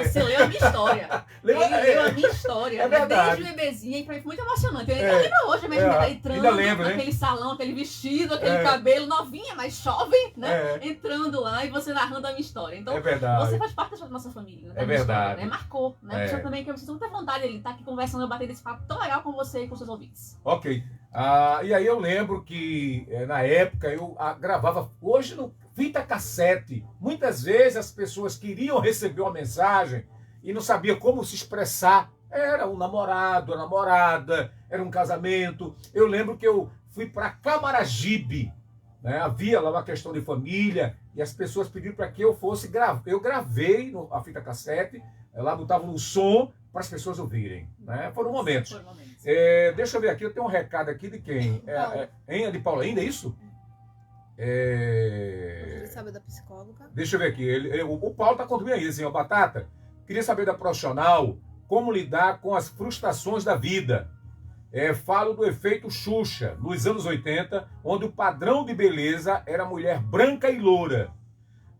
S3: Você leu a minha história. Ele leu a minha história.
S1: É verdade.
S3: Desde bebezinha, foi muito emocionante. Eu ainda lembro hoje mesmo, entrando naquele salão, aquele vestido, aquele cabelo, novinha, mas jovem, né? Entrando lá e você narrando a minha história. Então, você faz parte da nossa família. Né?
S1: É verdade.
S3: História, né? Marcou, né? Você também que eu sinto muita vontade de estar aqui conversando, eu bater desse papo tão legal com você e com seus ouvintes.
S1: Ok. E aí eu lembro que na época eu gravava, hoje no fita cassete. Muitas vezes as pessoas queriam receber uma mensagem e não sabiam como se expressar. Era um namorado, a namorada, era um casamento. Eu lembro que eu fui para Camaragibe, né? Havia lá uma questão de família e as pessoas pediram para que eu fosse gravar. Eu gravei a fita cassete, lá botava um som para as pessoas ouvirem. Né? Foram momentos. Deixa eu ver aqui, eu tenho um recado aqui de quem? É de Paulo ainda, é isso?
S2: Queria saber da psicóloga.
S1: Deixa eu ver aqui. O Paulo está contando aí, assim, ó, Batata. Queria saber da profissional como lidar com as frustrações da vida. Falo do efeito Xuxa, nos anos 80, onde o padrão de beleza era mulher branca e loura.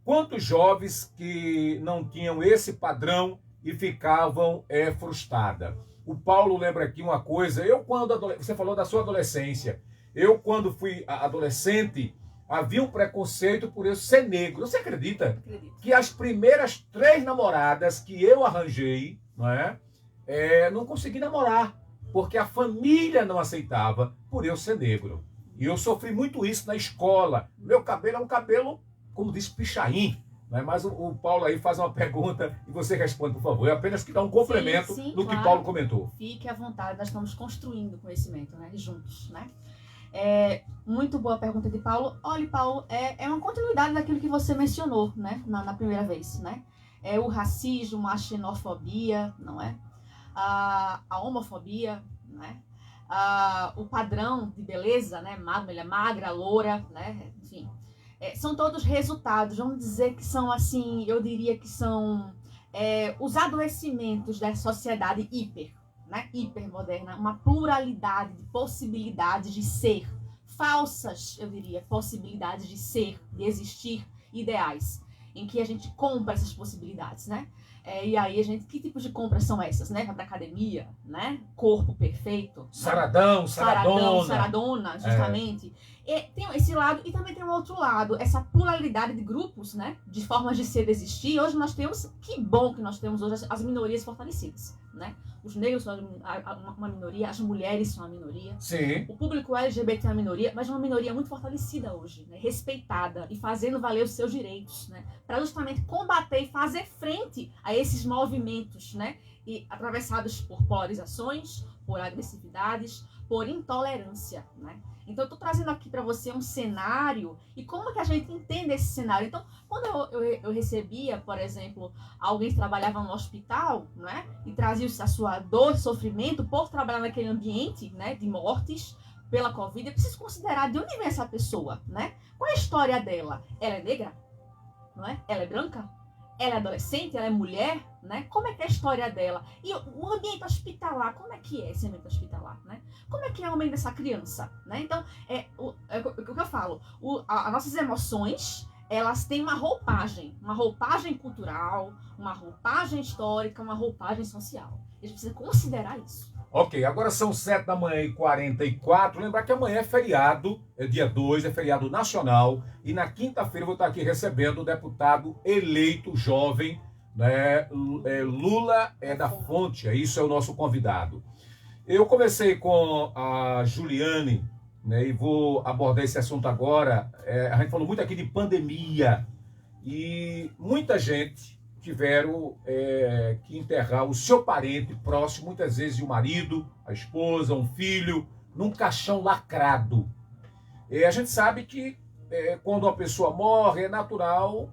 S1: Quantos jovens que não tinham esse padrão e ficavam frustradas? O Paulo lembra aqui uma coisa. Você falou da sua adolescência. Eu, quando fui adolescente, havia um preconceito por eu ser negro. Você acredita?
S3: Acredito.
S1: Que as primeiras 3 namoradas que eu arranjei, não consegui namorar, porque a família não aceitava por eu ser negro. E eu sofri muito isso na escola. Meu cabelo é um cabelo, como diz, pichain. Mas o Paulo aí faz uma pergunta e você responde, por favor. É apenas que dá um complemento do que Paulo comentou.
S3: Fique à vontade, nós estamos construindo conhecimento, né? Juntos, né? Muito boa pergunta de Paulo. Olha, Paulo, é uma continuidade daquilo que você mencionou, né? Na primeira vez, né? O racismo, a xenofobia, não é? A homofobia, né? O padrão de beleza, né? Mulher magra, loura, né? Enfim. São todos resultados, vamos dizer que são assim, eu diria que são os adoecimentos da sociedade hipermoderna, uma pluralidade de possibilidades de ser, falsas, eu diria, possibilidades de ser, de existir ideais, em que a gente compra essas possibilidades, né? E aí que tipos de compras são essas, né? Vai pra academia, né? Corpo perfeito. Saradona, justamente. E tem esse lado e também tem um outro lado, essa pluralidade de grupos, né? De formas de ser, de existir. Hoje nós temos, que bom que nós temos hoje as minorias fortalecidas, né? Os negros são uma minoria, as mulheres são uma minoria.
S1: Sim.
S3: O público LGBT é uma minoria, mas uma minoria muito fortalecida hoje, né? Respeitada e fazendo valer os seus direitos, né? Para justamente combater e fazer frente a esses movimentos, né? E atravessados por polarizações, por agressividades, por intolerância, né? Então, eu estou trazendo aqui para você um cenário e como que a gente entende esse cenário. Então, quando eu recebia, por exemplo, alguém que trabalhava no hospital, né, e trazia a sua dor e sofrimento por trabalhar naquele ambiente, né, de mortes pela Covid, eu preciso considerar de onde vem essa pessoa, né? Qual é a história dela? Ela é negra? Não é? Ela é branca? Ela é adolescente? Ela é mulher? Né? Como é que é a história dela? E o ambiente hospitalar, como é que é esse ambiente hospitalar? Né? Como é que é o ambiente dessa criança? Né? Então, o que eu falo, as nossas emoções, elas têm uma roupagem cultural, uma roupagem histórica, uma roupagem social. A gente precisa considerar isso.
S1: Ok, agora são 7h44. Lembrar que amanhã é feriado, é dia 2, é feriado nacional. E na quinta-feira eu vou estar aqui recebendo o deputado eleito jovem, né, Lula da Fonte. Isso é o nosso convidado. Eu conversei com a Juliane, né, e vou abordar esse assunto agora. A gente falou muito aqui de pandemia. E muita gente tiveram que enterrar o seu parente próximo, muitas vezes o marido, a esposa, um filho, num caixão lacrado. A gente sabe que quando uma pessoa morre, é natural,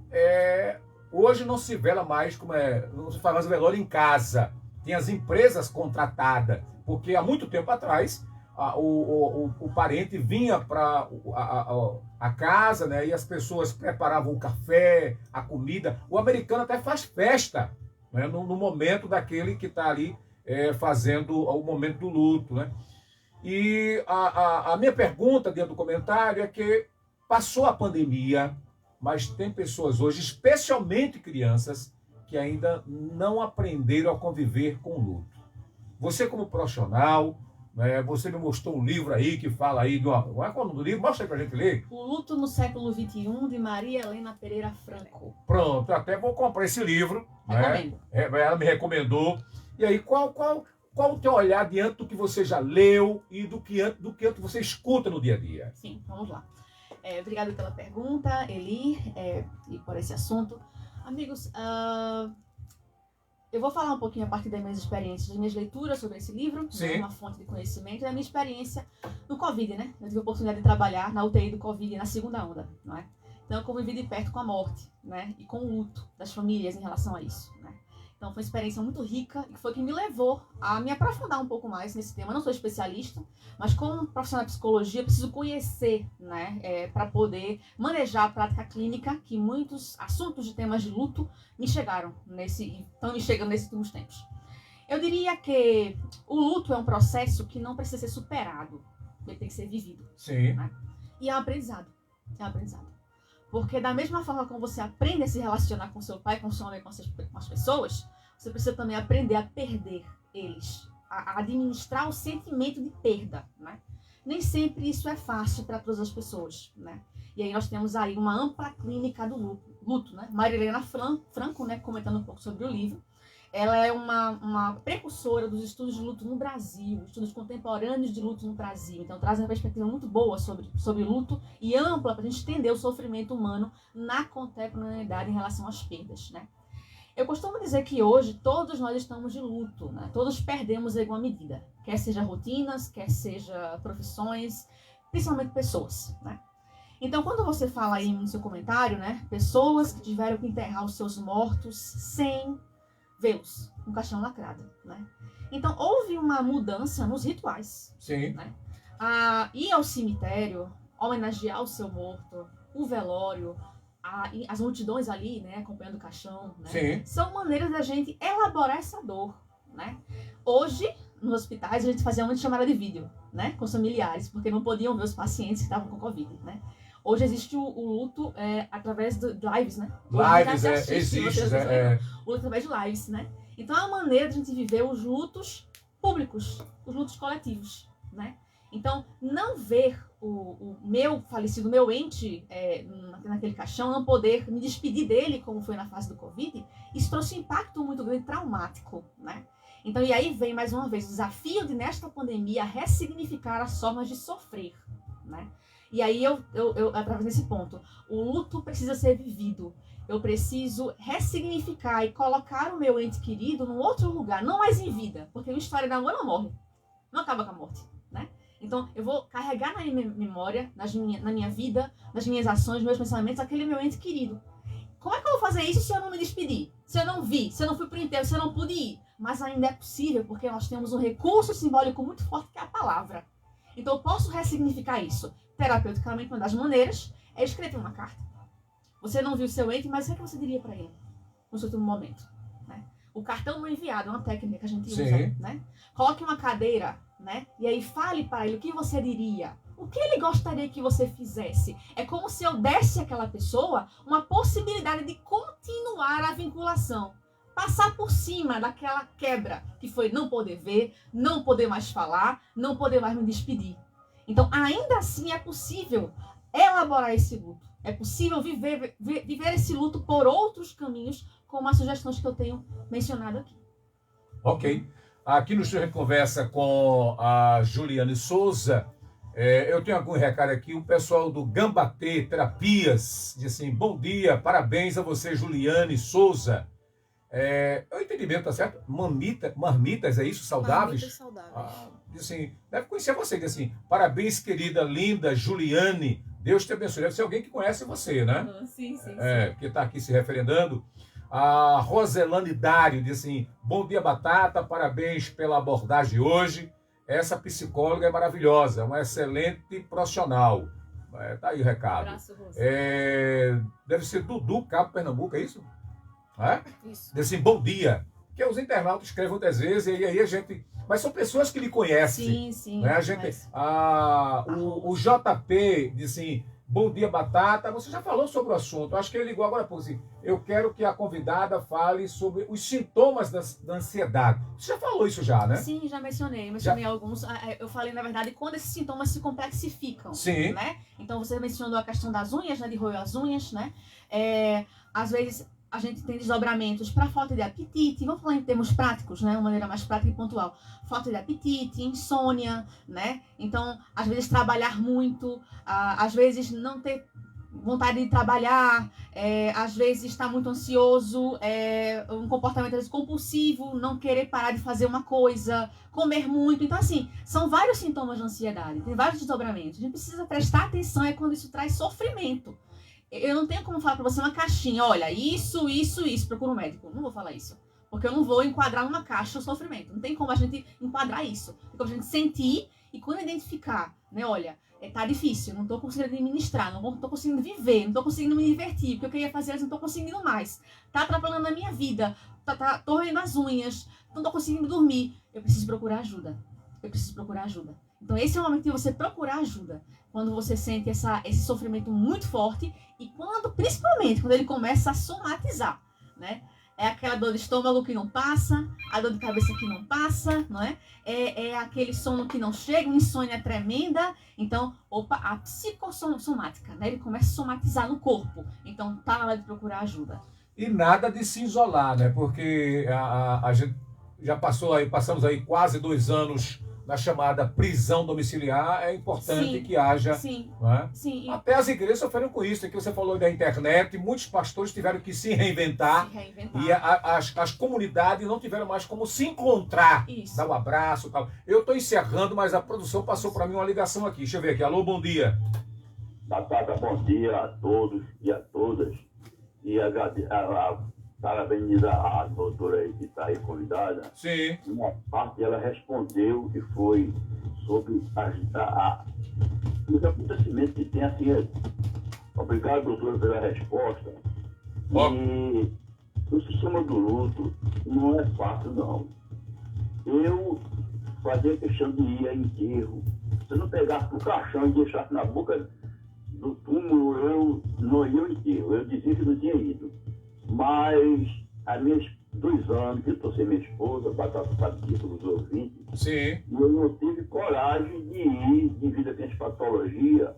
S1: hoje não se vela mais, não se faz mais velório em casa. Tem as empresas contratadas, porque há muito tempo atrás o parente vinha para a casa, né, e as pessoas preparavam o café, a comida. O americano até faz festa, né, no momento daquele que está ali fazendo o momento do luto. Né? E a minha pergunta dentro do comentário é que passou a pandemia, mas tem pessoas hoje, especialmente crianças, que ainda não aprenderam a conviver com o luto. Você como profissional, você me mostrou um livro aí que fala aí qual é o nome do livro? Mostra aí pra gente ler.
S3: O Luto no Século XXI, de Maria Helena Pereira Franco.
S1: Pronto, até vou comprar esse livro.
S3: Recomendo.
S1: Né? Ela me recomendou. E aí, qual o teu olhar diante do que você já leu e do que você escuta no dia a dia?
S3: Sim, vamos lá. Obrigada pela pergunta, Eli, e por esse assunto. Amigos, eu vou falar um pouquinho a partir das minhas experiências, das minhas leituras sobre esse livro, né, uma fonte de conhecimento, e da minha experiência no Covid, né? Eu tive a oportunidade de trabalhar na UTI do Covid na segunda onda, não é? Então eu convivi de perto com a morte, né? E com o luto das famílias em relação a isso, né? Então foi uma experiência muito rica e foi que me levou a me aprofundar um pouco mais nesse tema. Eu não sou especialista, mas como profissional de psicologia, eu preciso conhecer, né, para poder manejar a prática clínica, que muitos assuntos de temas de luto estão me chegando nesses últimos tempos. Eu diria que o luto é um processo que não precisa ser superado, ele tem que ser vivido.
S1: Sim.
S3: Né? E é um aprendizado. Porque da mesma forma como você aprende a se relacionar com seu pai, com sua mãe, com as pessoas, você precisa também aprender a perder eles, a administrar o sentimento de perda, né? Nem sempre isso é fácil para todas as pessoas, né? E aí nós temos aí uma ampla clínica do luto, né? Maria Helena Franco, né, comentando um pouco sobre o livro, ela é uma precursora dos estudos de luto no Brasil, estudos contemporâneos de luto no Brasil. Então traz uma perspectiva muito boa sobre luto e ampla para a gente entender o sofrimento humano na contemporaneidade em relação às perdas, né? Eu costumo dizer que hoje todos nós estamos de luto, né? Todos perdemos em alguma medida, quer seja rotinas, quer seja profissões, principalmente pessoas, né? Então, quando você fala aí no seu comentário, né, pessoas que tiveram que enterrar os seus mortos sem vê-los, um caixão lacrado, né? Então, houve uma mudança nos rituais.
S1: Sim.
S3: Né? Ir ao cemitério, homenagear o seu morto, o velório, as multidões ali, né, acompanhando o caixão, né?
S1: Sim.
S3: São maneiras da gente elaborar essa dor, né? Hoje, nos hospitais, a gente fazia muita chamada de vídeo, né? Com os familiares, porque não podiam ver os pacientes que estavam com Covid, né? Hoje existe o luto através de lives, né?
S1: Lives, existe.
S3: O luto através de lives, né? Então é uma maneira de a gente viver os lutos públicos, os lutos coletivos, né? Então, não ver o meu falecido, o meu ente naquele caixão, não poder me despedir dele, como foi na fase do Covid, isso trouxe um impacto muito grande, traumático, né? Então, e aí vem mais uma vez o desafio de, nesta pandemia, ressignificar as formas de sofrer, né? E aí eu através desse ponto, o luto precisa ser vivido. Eu preciso ressignificar e colocar o meu ente querido num outro lugar, não mais em vida, porque uma história de amor não morre, não acaba com a morte, né? Então, eu vou carregar na minha memória, na minha vida, nas minhas ações, nos meus pensamentos, aquele meu ente querido. Como é que eu vou fazer isso se eu não me despedir? Se eu não vi, se eu não fui pro enterro, se eu não pude ir? Mas ainda é possível, porque nós temos um recurso simbólico muito forte, que é a palavra. Então, eu posso ressignificar isso. Terapeuticamente, uma das maneiras é escrever uma carta. Você não viu seu ente, mas o que você diria para ele no seu último momento? Né? O cartão não enviado é uma técnica que a gente usa. Né? Coloque uma cadeira, né? E aí fale para ele o que você diria. O que ele gostaria que você fizesse? É como se eu desse àquela pessoa uma possibilidade de continuar a vinculação. Passar por cima daquela quebra que foi não poder ver, não poder mais falar, não poder mais me despedir. Então, ainda assim, é possível elaborar esse luto. É possível viver esse luto por outros caminhos, como as sugestões que eu tenho mencionado aqui.
S1: Ok. Aqui no Estúdio a gente conversa com a Juliane Souza. Eu tenho algum recado aqui. O pessoal do Gambatê Terapias diz assim: bom dia, parabéns a você, Juliane Souza. O entendimento, tá certo? Marmitas, é isso? Saudáveis?
S2: Marmitas saudáveis.
S1: Diz assim, deve conhecer você. Diz assim: parabéns, querida, linda Juliane. Deus te abençoe. Deve ser alguém que conhece você, né?
S2: Sim.
S1: Que está aqui se referendando. A Roselane Dário diz assim: bom dia, Batata, parabéns pela abordagem hoje. Essa psicóloga é maravilhosa, é uma excelente profissional. Tá aí o recado.
S2: Abraço,
S1: Deve ser Dudu, Cabo Pernambuco, é isso?
S2: Isso.
S1: Diz assim: bom dia. Que os internautas escrevem muitas vezes e aí a gente... Mas são pessoas que lhe conhecem.
S3: Sim.
S1: Né? O JP diz assim: bom dia, Batata. Você já falou sobre o assunto. Acho que ele ligou agora há pouco assim: eu quero que a convidada fale sobre os sintomas da ansiedade. Você já falou isso já, né?
S3: Sim, já mencionei alguns. Eu falei, na verdade, quando esses sintomas se complexificam.
S1: Sim.
S3: Né? Então, você mencionou a questão das unhas, né? De roer as unhas, né? Às vezes, a gente tem desdobramentos para falta de apetite. Vamos falar em termos práticos, né? Uma maneira mais prática e pontual. Falta de apetite, insônia, né? Então, às vezes, trabalhar muito. Às vezes, não ter vontade de trabalhar. Às vezes, estar muito ansioso. Um comportamento, às vezes, compulsivo. Não querer parar de fazer uma coisa. Comer muito. Então, assim, são vários sintomas de ansiedade. Tem vários desdobramentos. A gente precisa prestar atenção quando isso traz sofrimento. Eu não tenho como falar pra você uma caixinha, olha, isso, procura um médico. Não vou falar isso. Porque eu não vou enquadrar numa caixa o sofrimento. Não tem como a gente enquadrar isso. Tem como a gente sentir e quando identificar, né, olha, tá difícil, não tô conseguindo administrar, não tô conseguindo viver, não tô conseguindo me divertir, porque eu queria fazer, mas não tô conseguindo mais. Tá atrapalhando a minha vida, tô roendo as unhas, não tô conseguindo dormir. Eu preciso procurar ajuda. Então esse é o momento de você procurar ajuda. Quando você sente esse sofrimento muito forte e principalmente quando ele começa a somatizar, né? É aquela dor de estômago que não passa, a dor de cabeça que não passa, não é? É aquele sono que não chega, uma insônia tremenda. Então, a psicossomática, né? Ele começa a somatizar no corpo. Então, tá na hora de procurar ajuda.
S1: E nada de se isolar, né? Porque a gente já passamos aí quase 2 anos na chamada prisão domiciliar. É importante que haja...
S3: Sim.
S1: Não é?
S3: Sim.
S1: Até as igrejas sofreram com isso. Que você falou da internet, muitos pastores tiveram que se reinventar. E as comunidades não tiveram mais como se encontrar.
S3: Isso.
S1: Dar um abraço e tal. Eu estou encerrando, mas a produção passou para mim uma ligação aqui. Deixa eu ver aqui. Alô, bom dia.
S9: Batata, bom dia a todos e a todas. E parabenizar a doutora aí que está aí convidada.
S1: Sim.
S9: Uma parte ela respondeu que foi sobre os acontecimentos que tem assim. Obrigado, doutora, pela resposta. E o sistema do luto não é fácil, não. Eu fazia questão de ir a enterro. Se eu não pegasse o caixão e deixasse na boca do túmulo, eu não ia ao enterro. Eu dizia que não tinha ido. Mas há 2 anos que eu estou sem minha esposa, para título dos ouvintes,
S1: Sim.
S9: e eu não tive coragem de ir, devido à minha patologia,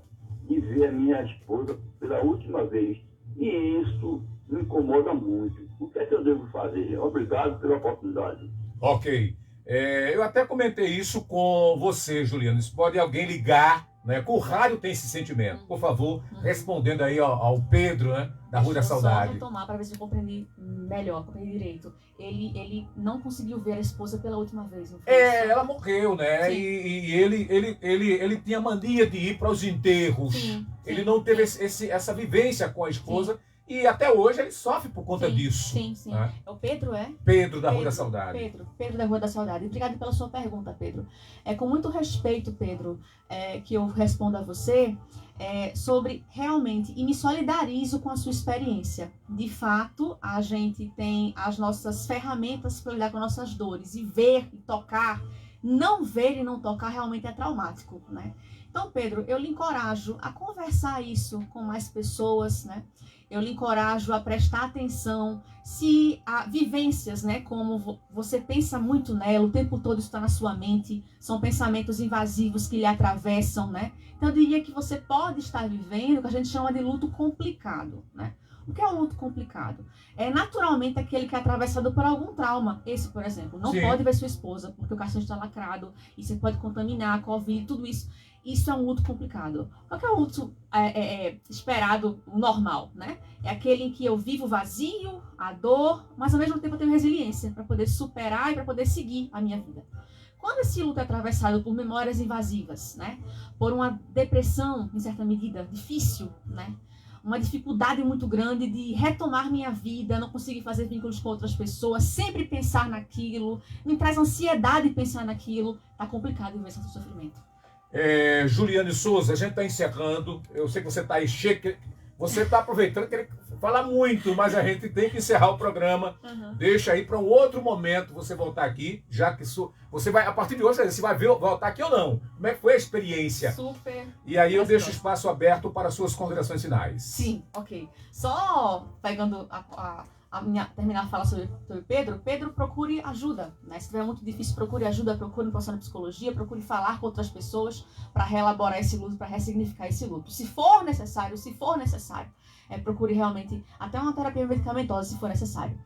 S9: de ver a minha esposa pela última vez. E isso me incomoda muito. O que é que eu devo fazer? Obrigado pela oportunidade.
S1: Ok. Eu até comentei isso com você, Juliano. Se pode alguém ligar, né? Com o rádio tem esse sentimento. Por favor, respondendo aí ao Pedro, né? Da Rua da
S3: Deixa eu
S1: Saudade.
S3: só retomar para ver se eu compreendi melhor, compreendi direito. Ele não conseguiu ver a esposa pela última vez, não foi isso?
S1: Ela morreu, né?
S3: Sim.
S1: E ele tinha mania de ir para os enterros.
S3: Sim,
S1: Ele
S3: sim,
S1: não teve
S3: sim.
S1: essa vivência com a esposa. E até hoje ele sofre por conta
S3: Sim,
S1: disso.
S3: Sim, sim.
S1: Né?
S3: É o Pedro, é?
S1: Pedro da Rua da Saudade.
S3: Pedro da Rua da Saudade. Obrigada pela sua pergunta, Pedro. É com muito respeito, Pedro, que eu respondo a você sobre realmente, e me solidarizo com a sua experiência. De fato, a gente tem as nossas ferramentas para lidar com nossas dores, e ver e tocar, não ver e não tocar realmente é traumático, né? Então, Pedro, eu lhe encorajo a conversar isso com mais pessoas, né? Eu lhe encorajo a prestar atenção se há vivências, né, como você pensa muito nela, o tempo todo está na sua mente, são pensamentos invasivos que lhe atravessam, né? Então eu diria que você pode estar vivendo o que a gente chama de luto complicado, né? O que é um luto complicado? É naturalmente aquele que é atravessado por algum trauma. Esse, por exemplo, não
S1: Sim.
S3: pode ver sua esposa porque o caixão está lacrado e você pode contaminar, Covid, tudo isso. Isso é um luto complicado. Qual que é o luto esperado, normal, né? É aquele em que eu vivo o vazio, a dor, mas ao mesmo tempo eu tenho resiliência para poder superar e para poder seguir a minha vida. Quando esse luto é atravessado por memórias invasivas, né? Por uma depressão, em certa medida, difícil, né? Uma dificuldade muito grande de retomar minha vida, não conseguir fazer vínculos com outras pessoas, sempre pensar naquilo, me traz ansiedade pensar naquilo, tá complicado viver esse sofrimento.
S1: Juliane Souza, a gente está encerrando. Eu sei que você está aí cheio. Você está aproveitando, querendo falar muito, mas a gente tem que encerrar o programa.
S3: Uhum.
S1: Deixa aí para um outro momento você voltar aqui, já que você vai, a partir de hoje, você vai voltar aqui ou não. Como é que foi a experiência?
S3: Super.
S1: E aí eu deixo o espaço aberto para suas considerações finais.
S3: Sim, ok. Só pegando terminar a fala sobre Pedro. Pedro, procure ajuda, né? Se estiver muito difícil, procure ajuda, procure um profissional de psicologia, procure falar com outras pessoas para reelaborar esse luto, para ressignificar esse luto. Se for necessário, procure realmente até uma terapia medicamentosa, se for necessário.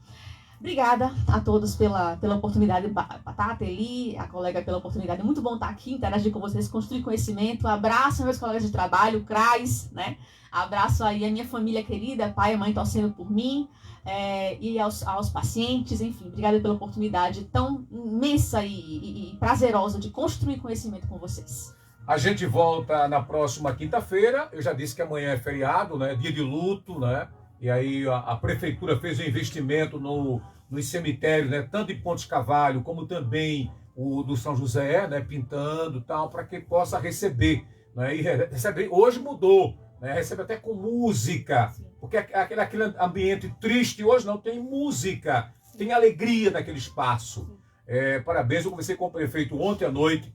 S3: Obrigada a todos pela oportunidade, Batata, Eli, a colega, pela oportunidade. Muito bom estar aqui, interagir com vocês, construir conhecimento. Abraço meus colegas de trabalho, CRAS, né? Abraço aí a minha família querida, pai e mãe torcendo por mim, e aos pacientes, enfim. Obrigada pela oportunidade tão imensa e prazerosa de construir conhecimento com vocês.
S1: A gente volta na próxima quinta-feira. Eu já disse que amanhã é feriado, né? Dia de luto, né? E aí a prefeitura fez um investimento nos cemitérios, né? Tanto em Pontes Cavalho como também o do São José, né? Pintando e tal, para que possa receber, né? E receber. Hoje mudou, né? Recebe até com música, porque aquele ambiente triste hoje não tem música, tem alegria naquele espaço. Parabéns, eu conversei com o prefeito ontem à noite,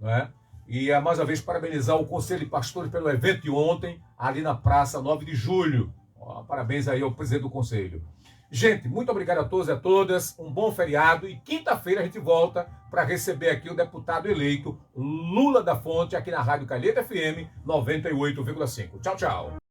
S1: né? E mais uma vez parabenizar o Conselho de Pastores pelo evento de ontem, ali na Praça 9 de Julho. Parabéns aí ao presidente do Conselho. Gente, muito obrigado a todos e a todas. Um bom feriado. E quinta-feira a gente volta para receber aqui o deputado eleito Lula da Fonte, aqui na Rádio Calheta FM 98,5. Tchau, tchau.